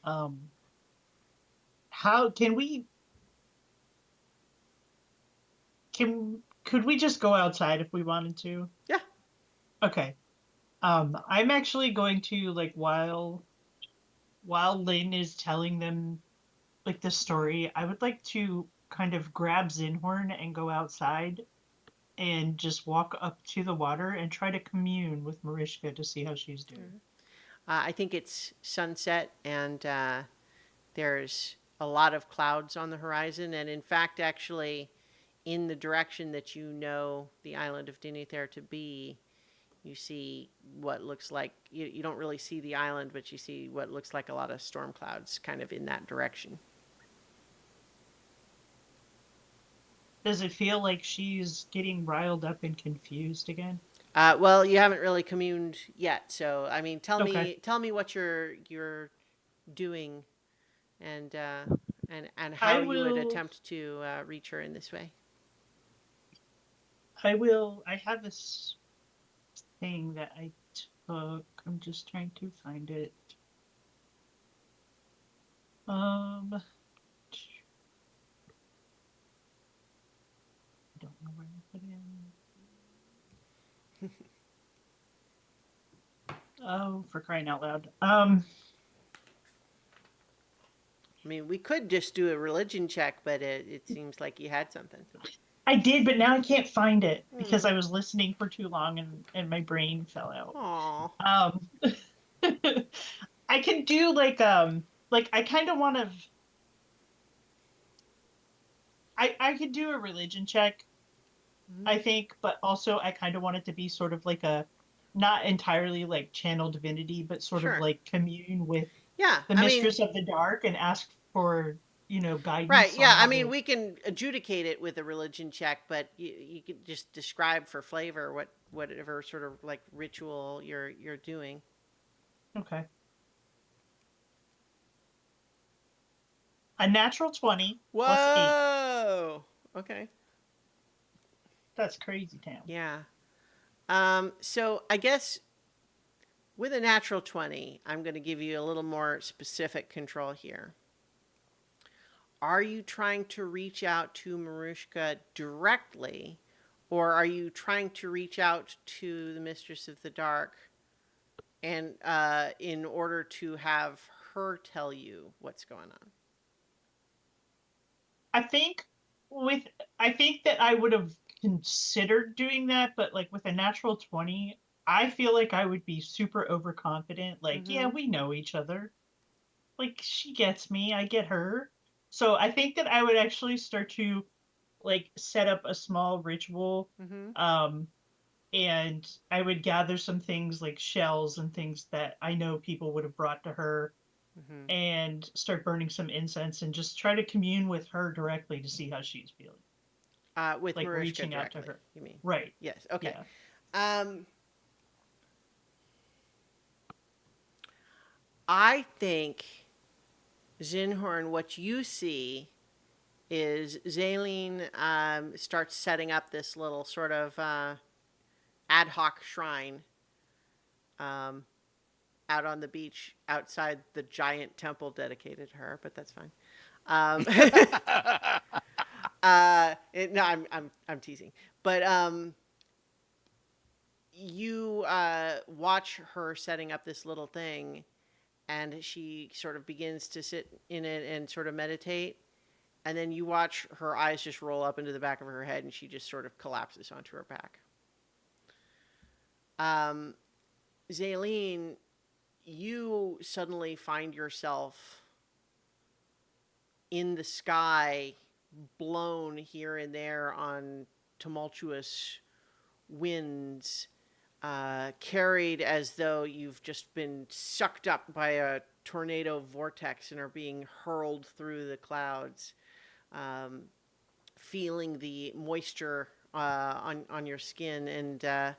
um, how can we? Could we just go outside if we wanted to? Yeah. Okay. I'm actually going to like while Lynn is telling them like the story, I would like to kind of grab Zinhorn and go outside and just walk up to the water and try to commune with Marishka to see how she's doing. I think it's sunset, and there's a lot of clouds on the horizon, and in fact, actually, in the direction that you know the island of Denethor to be, you see what looks like you don't really see the island, but you see what looks like a lot of storm clouds kind of in that direction. Does it feel like she's getting riled up and confused again? Well, you haven't really communed yet, so I mean, Okay. tell me what you're doing, and and how I you would will attempt to reach her in this way. I have this thing that I took. I'm just trying to find it. I don't know where I put it in. Oh, for crying out loud. I mean, we could just do a religion check, but it seems like you had something. I did, but now I can't find it because Hmm. I was listening for too long and my brain fell out. Aw. Um, I can do like I kind of want to. I could do a religion check, Mhm. I think, but also I kind of want it to be sort of like a not entirely like channel divinity, but sort of Sure. like commune with Yeah. the I mean, mistress of the dark and ask for, right. guidance Yeah. on I how mean, to. we can adjudicate it with a religion check, but you could just describe for flavor whatever sort of like ritual you're doing. Okay. A natural 20 plus 8. Whoa. Okay. That's crazy town. Yeah. So I guess with a natural 20, I'm going to give you a little more specific control here. Are you trying to reach out to Marushka directly, or are you trying to reach out to the Mistress of the Dark and in order to have her tell you what's going on? I think with I think that I would have considered doing that, but like with a natural 20, I feel like I would be super overconfident. Like, yeah, Mm-hmm. we know each other. Like she gets me, I get her. So I think that I would actually start to like set up a small ritual. Mm-hmm. Um and I would gather some things like shells and things that I know people would have brought to her Mm-hmm. and start burning some incense and just try to commune with her directly to see how she's feeling. With Like Marushka reaching out to directly, her. you mean? Right. Yes. Okay. Yeah. Um, I think, Zinhorn, what you see is Zaleen starts setting up this little sort of ad hoc shrine um, out on the beach outside the giant temple dedicated to her, but that's fine. Um, no, I'm teasing, but you watch her setting up this little thing, and she sort of begins to sit in it and sort of meditate. And then you watch her eyes just roll up into the back of her head, and she just sort of collapses onto her back. Um, Zaleen, you suddenly find yourself in the sky, blown here and there on tumultuous winds, carried as though you've just been sucked up by a tornado vortex and are being hurled through the clouds, um, feeling the moisture on your skin, and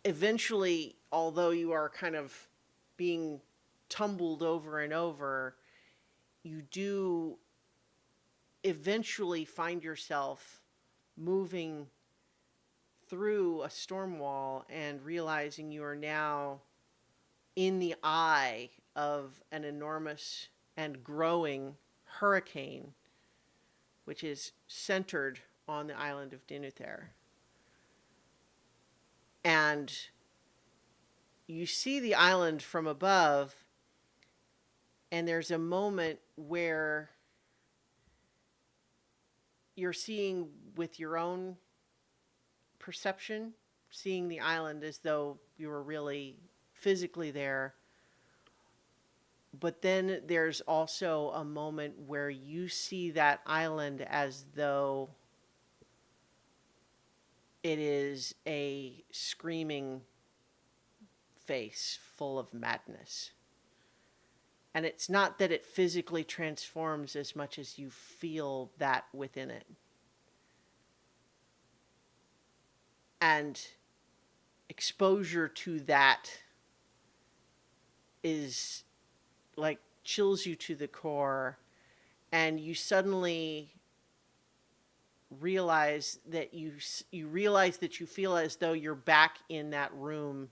eventually, although you are kind of being tumbled over and over, you do eventually find yourself moving through a storm wall and realizing you are now in the eye of an enormous and growing hurricane, which is centered on the island of Dinuther. And you see the island from above, and there's a moment where you're seeing with your own perception, seeing the island as though you were really physically there, But then there's also a moment where you see that island as though it is a screaming face full of madness. And it's not that it physically transforms as much as you feel that within it. And exposure to that is like chills you to the core, and you suddenly realize that you realize that you feel as though you're back in that room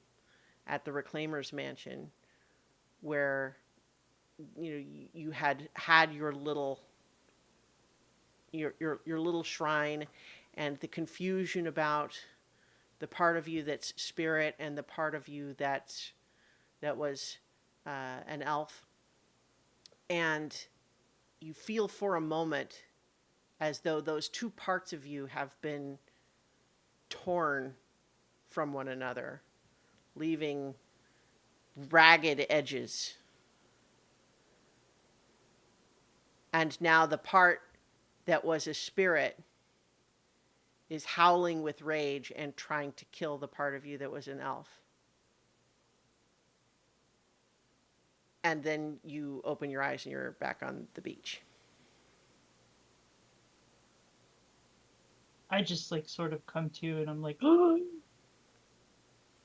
at the Reclaimer's mansion where you had your little your little shrine, and the confusion about the part of you that's spirit and the part of you that was an elf, and you feel for a moment as though those two parts of you have been torn from one another, leaving ragged edges. And now the part that was a spirit is howling with rage and trying to kill the part of you that was an elf. And then you open your eyes and you're back on the beach. I just like sort of come to and I'm like, oh,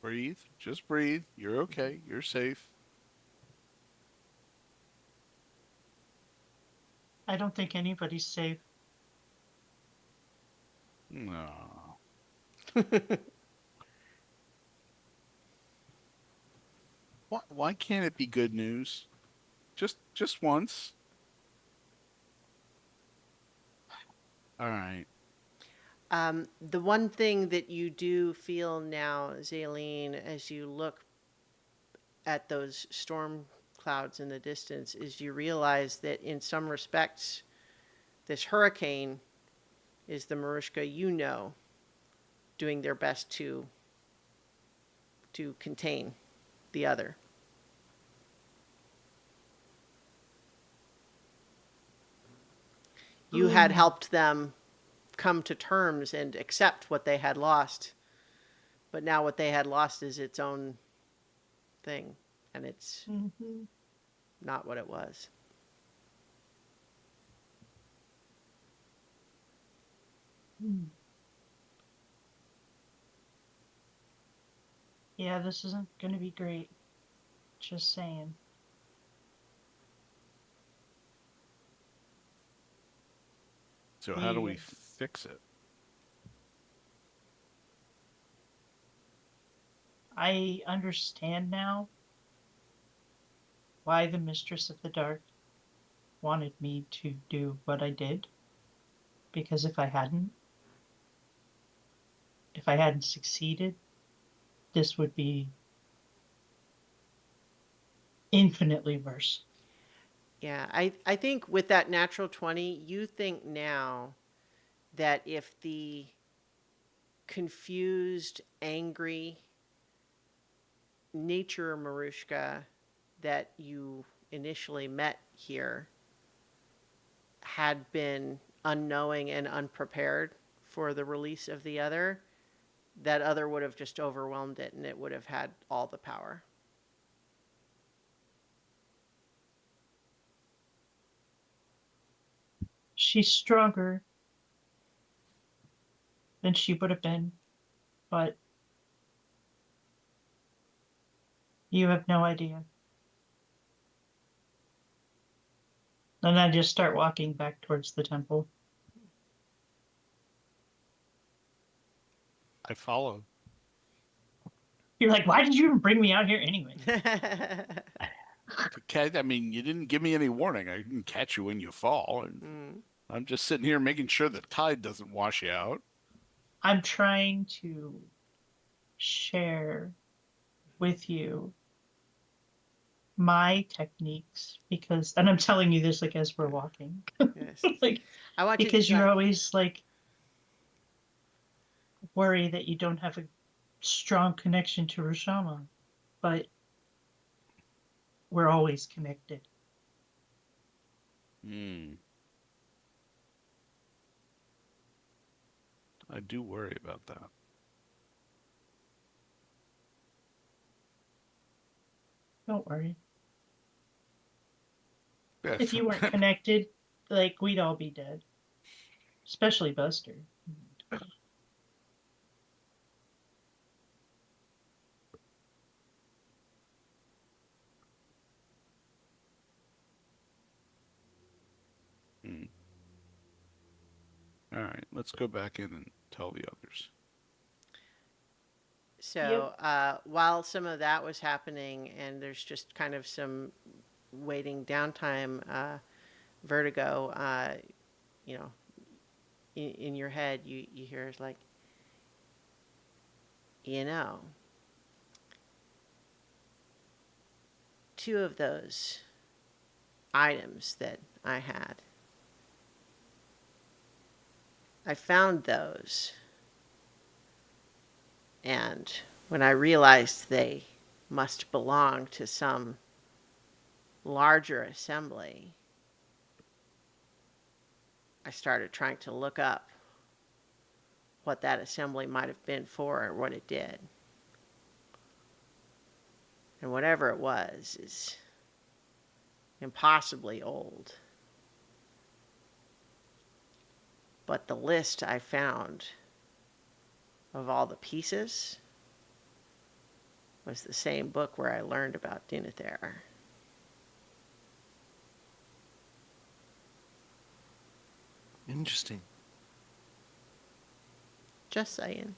Breathe. Just breathe. You're okay. You're safe. I don't think anybody's safe. No. Why can't it be good news? Just once. All right. The one thing that you do feel now, Zaleen, as you look at those storm clouds in the distance, is you realize that in some respects, this hurricane is the Marushka you know doing their best to contain the other. You had helped them come to terms and accept what they had lost, but now what they had lost is its own thing, and it's Mm-hmm. not what it was. Yeah, this isn't going to be great. Just saying. So how do we fix it? I understand now why the Mistress of the Dark wanted me to do what I did. Because if I hadn't succeeded, this would be infinitely worse. Yeah, I think with that natural 20, you think now that if the confused, angry nature Marushka that you initially met here had been unknowing and unprepared for the release of the other, that other would have just overwhelmed it and it would have had all the power. She's stronger than she would have been, but you have no idea. And I just start walking back towards the temple. I follow. You're like, why did you even bring me out here anyway? I mean, you didn't give me any warning. I didn't catch you when you fall. And I'm just sitting here making sure the tide doesn't wash you out. I'm trying to share with you my techniques because, and I'm telling you this like as we're walking, Yes. like I want you because to you're try. always like worry that you don't have a strong connection to Rashama, but we're always connected. Hmm. I do worry about that. Don't worry. Yeah. If you weren't connected, like, we'd all be dead. Especially Buster. Hmm. All right, let's go back in and tell the others. So while some of that was happening, and there's just kind of some waiting downtime, Vertigo, you know, in your head, you hear it's like, you know, two of those items that I had, I found those, and when I realized they must belong to some larger assembly, I started trying to look up what that assembly might have been for or what it did. And whatever it was is impossibly old. But the list I found of all the pieces was the same book where I learned about Dinethere. Interesting. Just saying.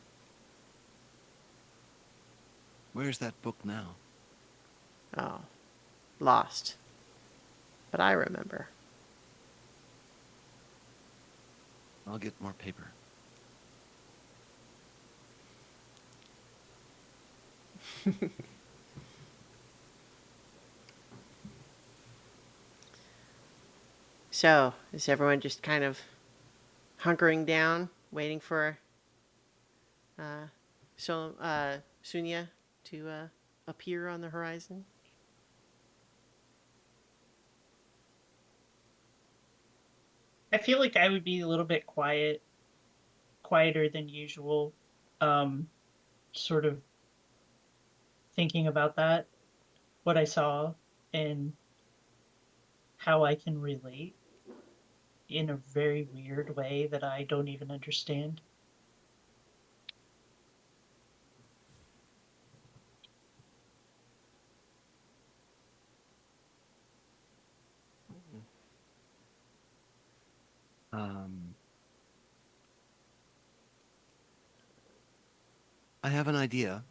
Where's that book now? Oh, lost. But I remember. I'll get more paper. So, is everyone just kind of hunkering down, waiting for Sunya to appear on the horizon? I feel like I would be a little bit quieter than usual. Sort of thinking about that, what I saw, and how I can relate in a very weird way that I don't even understand. Um, I have an idea.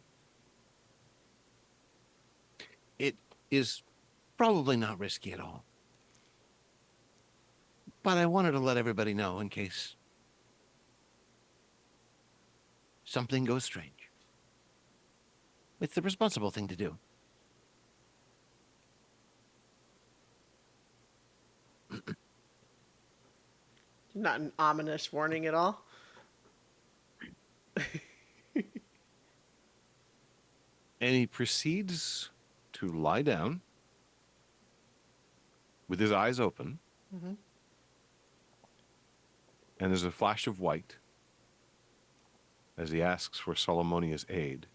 It is probably not risky at all. But I wanted to let everybody know in case something goes strange. It's the responsible thing to do. Not an ominous warning at all? And he proceeds to lie down with his eyes open. Mm-hmm. And there's a flash of white as he asks for Solomonia's aid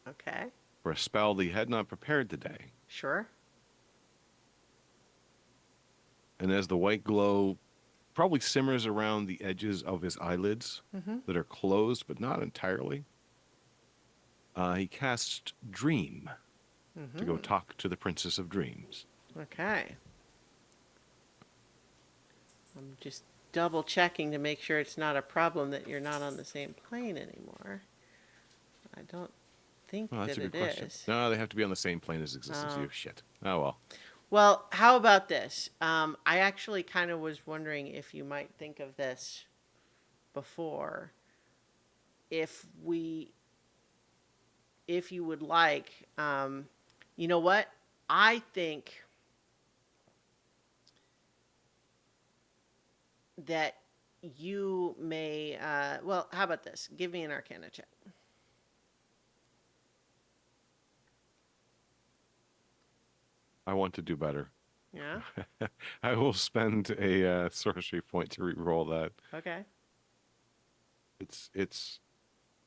Okay, for a spell that he had not prepared today. sure. And as the white glow probably simmers around the edges of his eyelids Mm-hmm. that are closed but not entirely, he casts Dream to go Mm-hmm. talk to the Princess of Dreams. Okay. I'm just double checking to make sure it's not a problem that you're not on the same plane anymore. I don't think Well, that's that a it good question. is. No, they have to be on the same plane as existence. Oh. You shit. Oh, well. Well, how about this? I actually kind of was wondering if you might think of this before. If we, if you would like, you know what? I think that you may, well, how about this? Give me an Arcana check. I want to do better. Yeah. I will spend a sorcery point to re-roll that. Okay. It's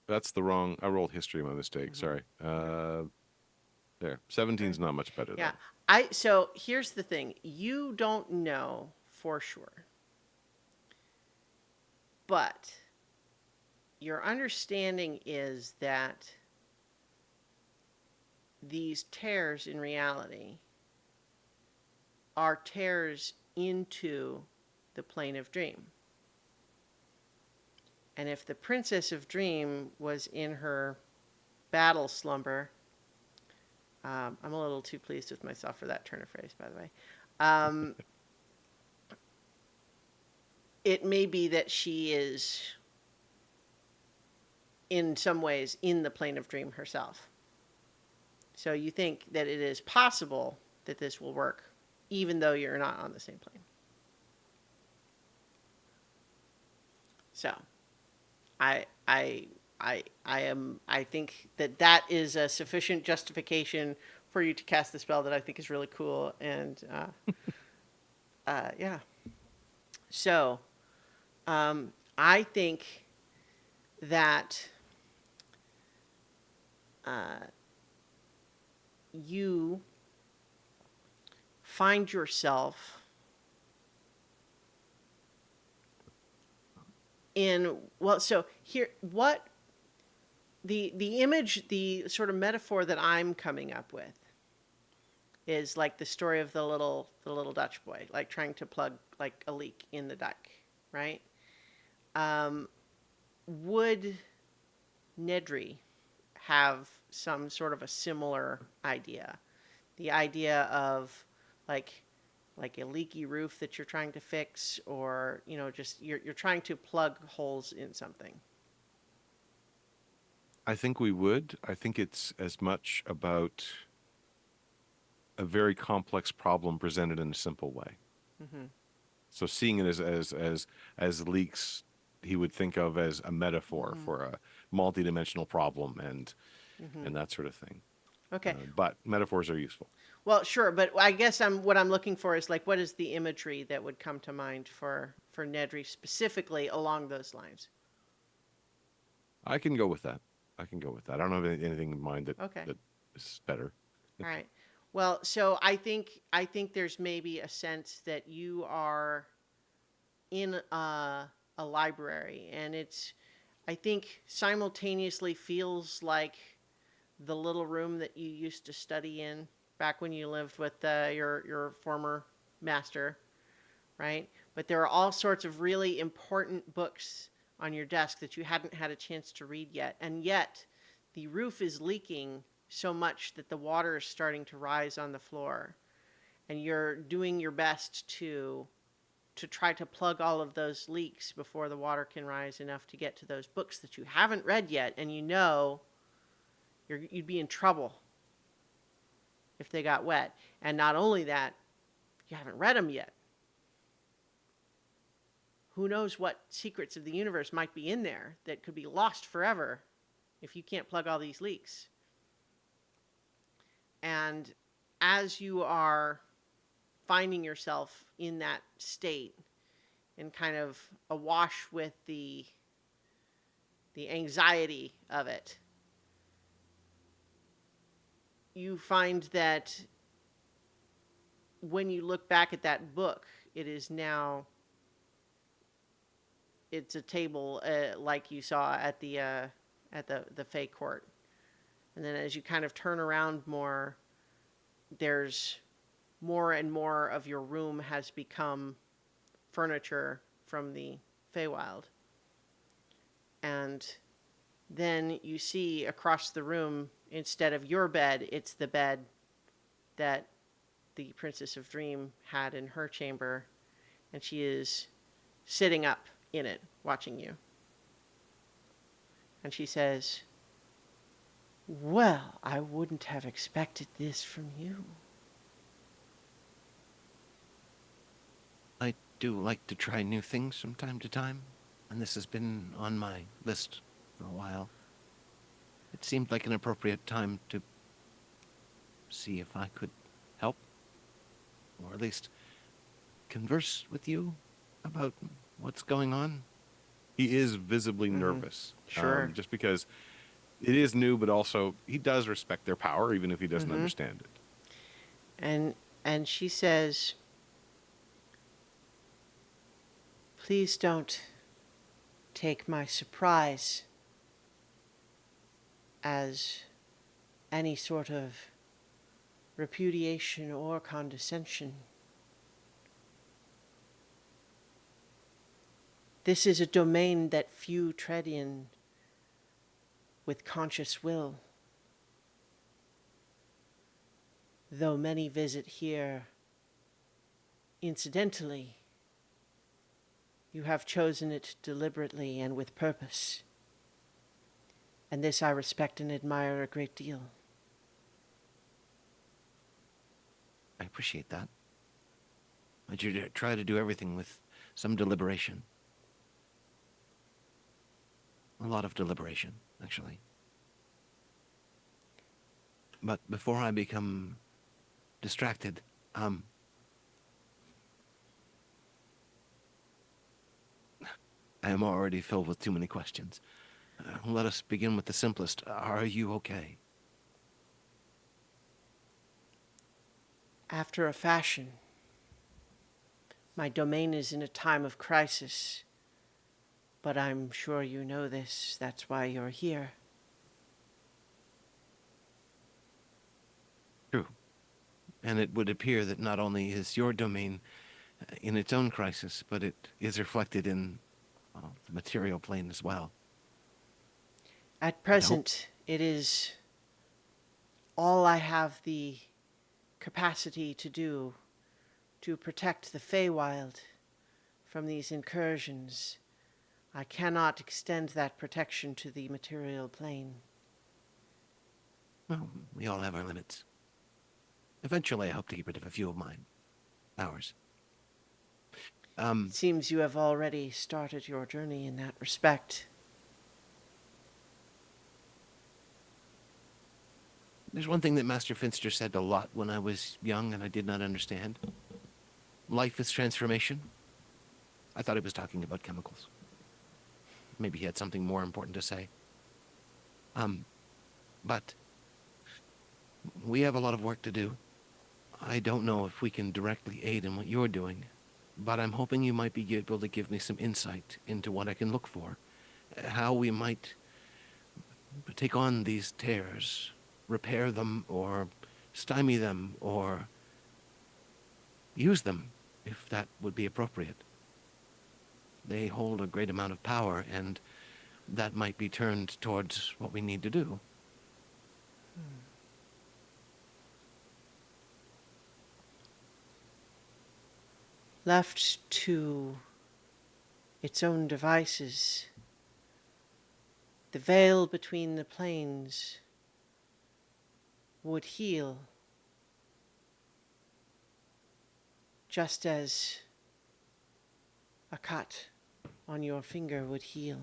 that's the wrong. I rolled history, my mistake. Sorry. There. 17's not much better Yeah. though. So here's the thing. You don't know for sure. But your understanding is that these tears in reality are tears into the plane of dream. And if the Princess of Dream was in her battle slumber, I'm a little too pleased with myself for that turn of phrase, by the way. It may be that she is, in some ways, in the plane of dream herself. So you think that it is possible that this will work, even though you're not on the same plane. So, I think that is a sufficient justification for you to cast the spell that I think is really cool, and yeah. So, I think that you find yourself in, well, so here, what the image, the sort of metaphor that I'm coming up with is like the story of the little Dutch boy, like trying to plug like a leak in the dike, right? Would Nedry have some sort of a similar idea? The idea of like a leaky roof that you're trying to fix, or just you're trying to plug holes in something. I think we would. I think it's as much about a very complex problem presented in a simple way. Mm-hmm. So seeing it as leaks, he would think of as a metaphor Mm-hmm. for a multidimensional problem and Mm-hmm. that sort of thing. Okay. But metaphors are useful. Well, sure, but I guess what I'm looking for is like, what is the imagery that would come to mind for Nedry specifically along those lines? I can go with that. I can go with that. I don't have anything in mind Okay. that is better. All right. Well, so I think there's maybe a sense that you are in a library, and I think simultaneously feels like the little room that you used to study in back when you lived with your former master, right? But there are all sorts of really important books on your desk that you hadn't had a chance to read yet, and yet the roof is leaking so much that the water is starting to rise on the floor, and you're doing your best to try to plug all of those leaks before the water can rise enough to get to those books that you haven't read yet, and you'd be in trouble if they got wet. And not only that, you haven't read them yet. Who knows what secrets of the universe might be in there that could be lost forever if you can't plug all these leaks. And as you are finding yourself in that state and kind of awash with the anxiety of it, you find that when you look back at that book, it's a table like you saw at the Fey court. And then as you kind of turn around more, there's more and more of your room has become furniture from the Feywild. And then you see across the room, instead of your bed, it's the bed that the Princess of Dream had in her chamber, and she is sitting up in it, watching you. And she says, "Well, I wouldn't have expected this from you." I do like to try new things from time to time, and this has been on my list for a while. It seemed like an appropriate time to see if I could help. or at least converse with you about what's going on? He is visibly Mm-hmm. nervous, Sure. just because it is new, but also he does respect their power, even if he doesn't Mm-hmm. understand it. And she says, "Please don't take my surprise as any sort of repudiation or condescension. This is a domain that few tread in with conscious will, though many visit here incidentally. You have chosen it deliberately and with purpose, and this I respect and admire a great deal." I appreciate that. I try to do everything with some deliberation. A lot of deliberation, actually. But before I become distracted, I am already filled with too many questions. Let us begin with the simplest. Are you okay? After a fashion, my domain is in a time of crisis, but I'm sure you know this. That's why you're here. True. And it would appear that not only is your domain in its own crisis, but it is reflected in the material plane as well. At I hope. present, it is all I have the capacity to do to protect the Feywild from these incursions. I cannot extend that protection to the material plane. Well, we all have our limits. Eventually, I hope to get rid of a few of mine. Ours. It seems you have already started your journey in that respect. There's one thing that Master Finster said a lot when I was young and I did not understand. Life is transformation. I thought he was talking about chemicals. Maybe he had something more important to say. But we have a lot of work to do. I don't know if we can directly aid in what you're doing, but I'm hoping you might be able to give me some insight into what I can look for, how we might take on these tears, repair them, or stymie them, or use them, if that would be appropriate. They hold a great amount of power, and that might be turned towards what we need to do. Left to its own devices, the veil between the planes would heal, just as a cut on your finger would heal.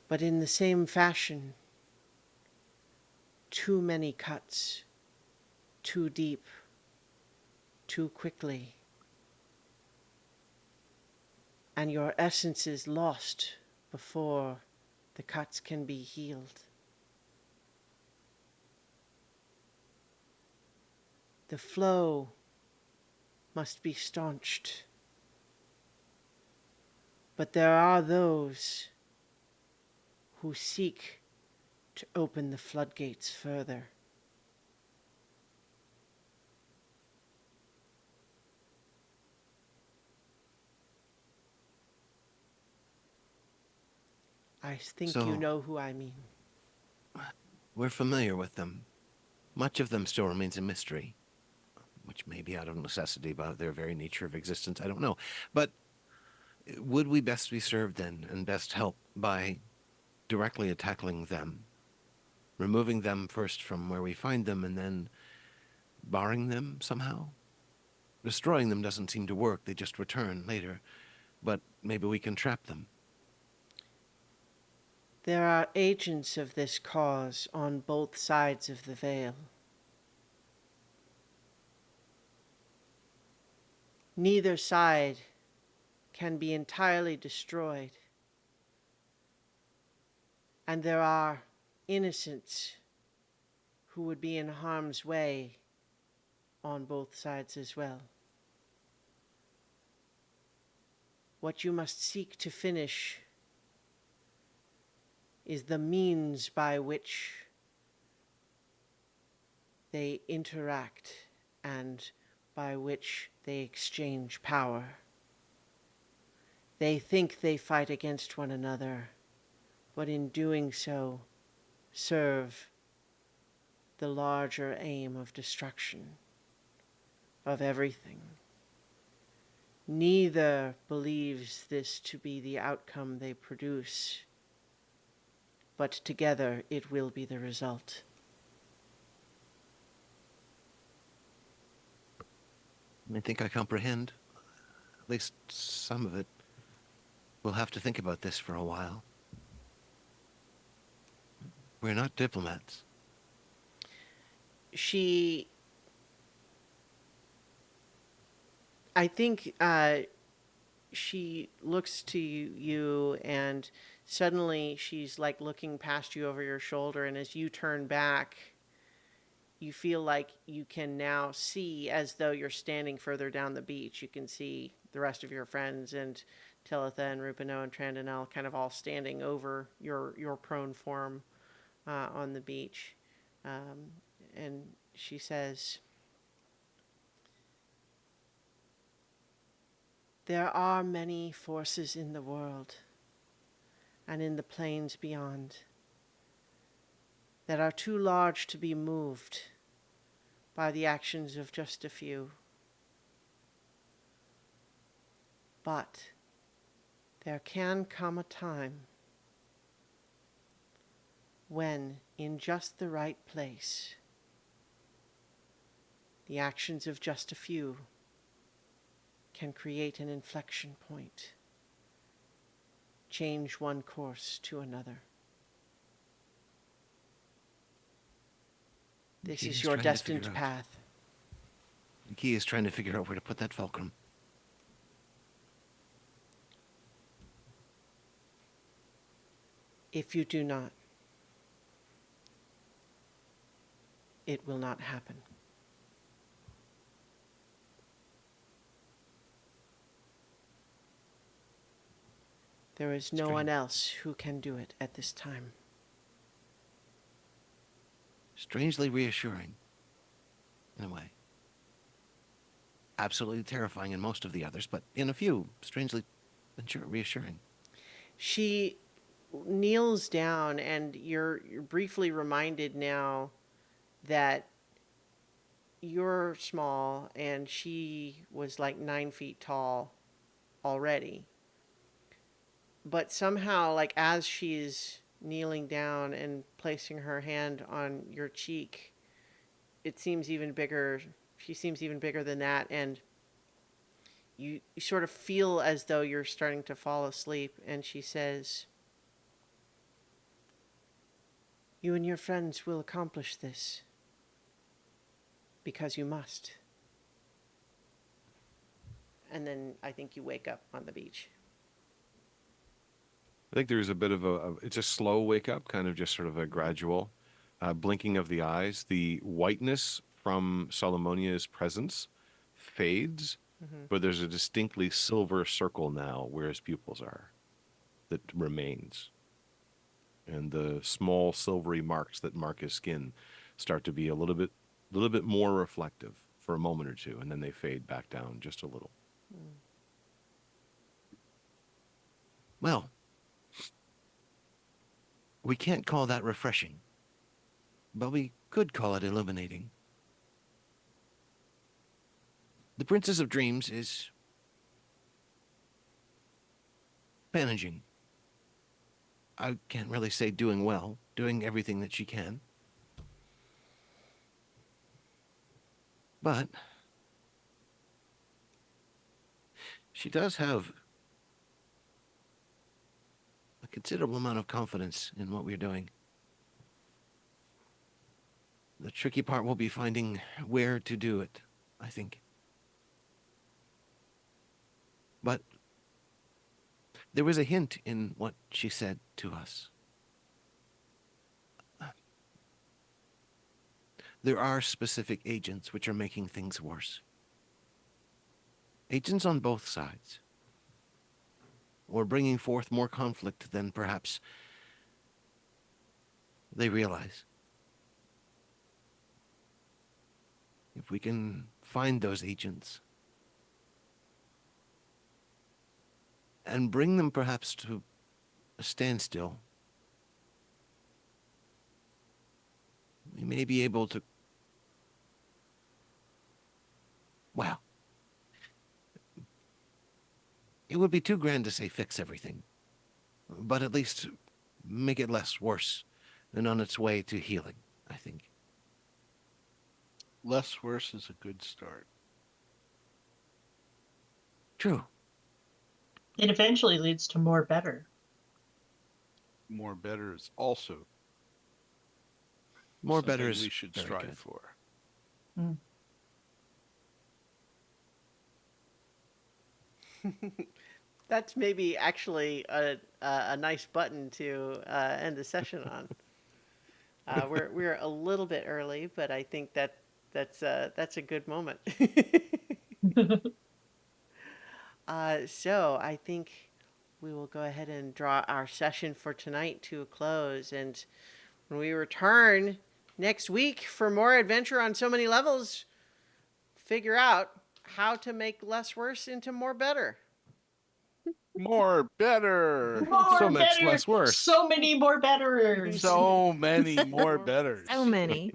But in the same fashion, too many cuts, too deep, too quickly, and your essence is lost before the cuts can be healed. The flow must be staunched. But there are those who seek to open the floodgates further. I think you So- know who I mean. We're familiar with them. Much of them still remains a mystery, which may be out of necessity by their very nature of existence. I don't know. But would we best be served then, and best help, by directly tackling them? Removing them first from where we find them, and then barring them somehow? Destroying them doesn't seem to work, they just return later. But maybe we can trap them. There are agents of this cause on both sides of the veil. Neither side can be entirely destroyed. And there are innocents who would be in harm's way on both sides as well. What you must seek to finish is the means by which they interact and by which they exchange power. They think they fight against one another, but in doing so, serve the larger aim of destruction of everything. Neither believes this to be the outcome they produce, but together it will be the result. I think I comprehend. At least some of it. We'll have to think about this for a while. We're not diplomats. I think she looks to you, and suddenly she's like looking past you over your shoulder, and as you turn back, you feel like you can now see, as though you're standing further down the beach. You can see the rest of your friends and Talitha and Rupino and Trandonel kind of all standing over your prone form on the beach. And she says, "There are many forces in the world and in the plains beyond that are too large to be moved by the actions of just a few. But there can come a time when, in just the right place, the actions of just a few can create an inflection point, change one course to another. This He is is your trying to destined figure out. path. The key is trying to figure out where to put that fulcrum. If you do not, it will not happen. There is no one else who can do it at this time." Strangely reassuring, in a way. Absolutely terrifying in most of the others, but in a few, strangely reassuring. She kneels down, and you're briefly reminded now that you're small and she was like 9 feet tall already. But somehow, like as she's kneeling down and placing her hand on your cheek, it seems even bigger. She seems even bigger than that, and you sort of feel as though you're starting to fall asleep. And she says, "You and your friends will accomplish this because you must." And then I think you wake up on the beach. I think there's a bit of it's a slow wake up, kind of just sort of a gradual blinking of the eyes. The whiteness from Solomonia's presence fades, but there's a distinctly silver circle now where his pupils are that remains. And the small silvery marks that mark his skin start to be a little bit more reflective for a moment or two, and then they fade back down just a little. Well, we can't call that refreshing, but we could call it illuminating. The Princess of Dreams is managing. I can't really say doing well, doing everything that she can. But she does have a considerable amount of confidence in what we're doing. The tricky part will be finding where to do it, I think. But there was a hint in what she said to us. There are specific agents which are making things worse. Agents on both sides. Or bringing forth more conflict than perhaps they realize. If we can find those agents and bring them perhaps to a standstill, we may be able to, well, it would be too grand to say fix everything, but at least make it less worse and on its way to healing, I think. Less worse is a good start. True. It eventually leads to more better. More better is also More something better is we should very strive good. for. That's maybe actually a nice button to end the session on. We're a little bit early, but I think that's a good moment. So I think we will go ahead and draw our session for tonight to a close. And when we return next week for more adventure on so many levels, figure out how to make less worse into more better. More better. More So much better. less worse. So many more betters. So many more betters. So many.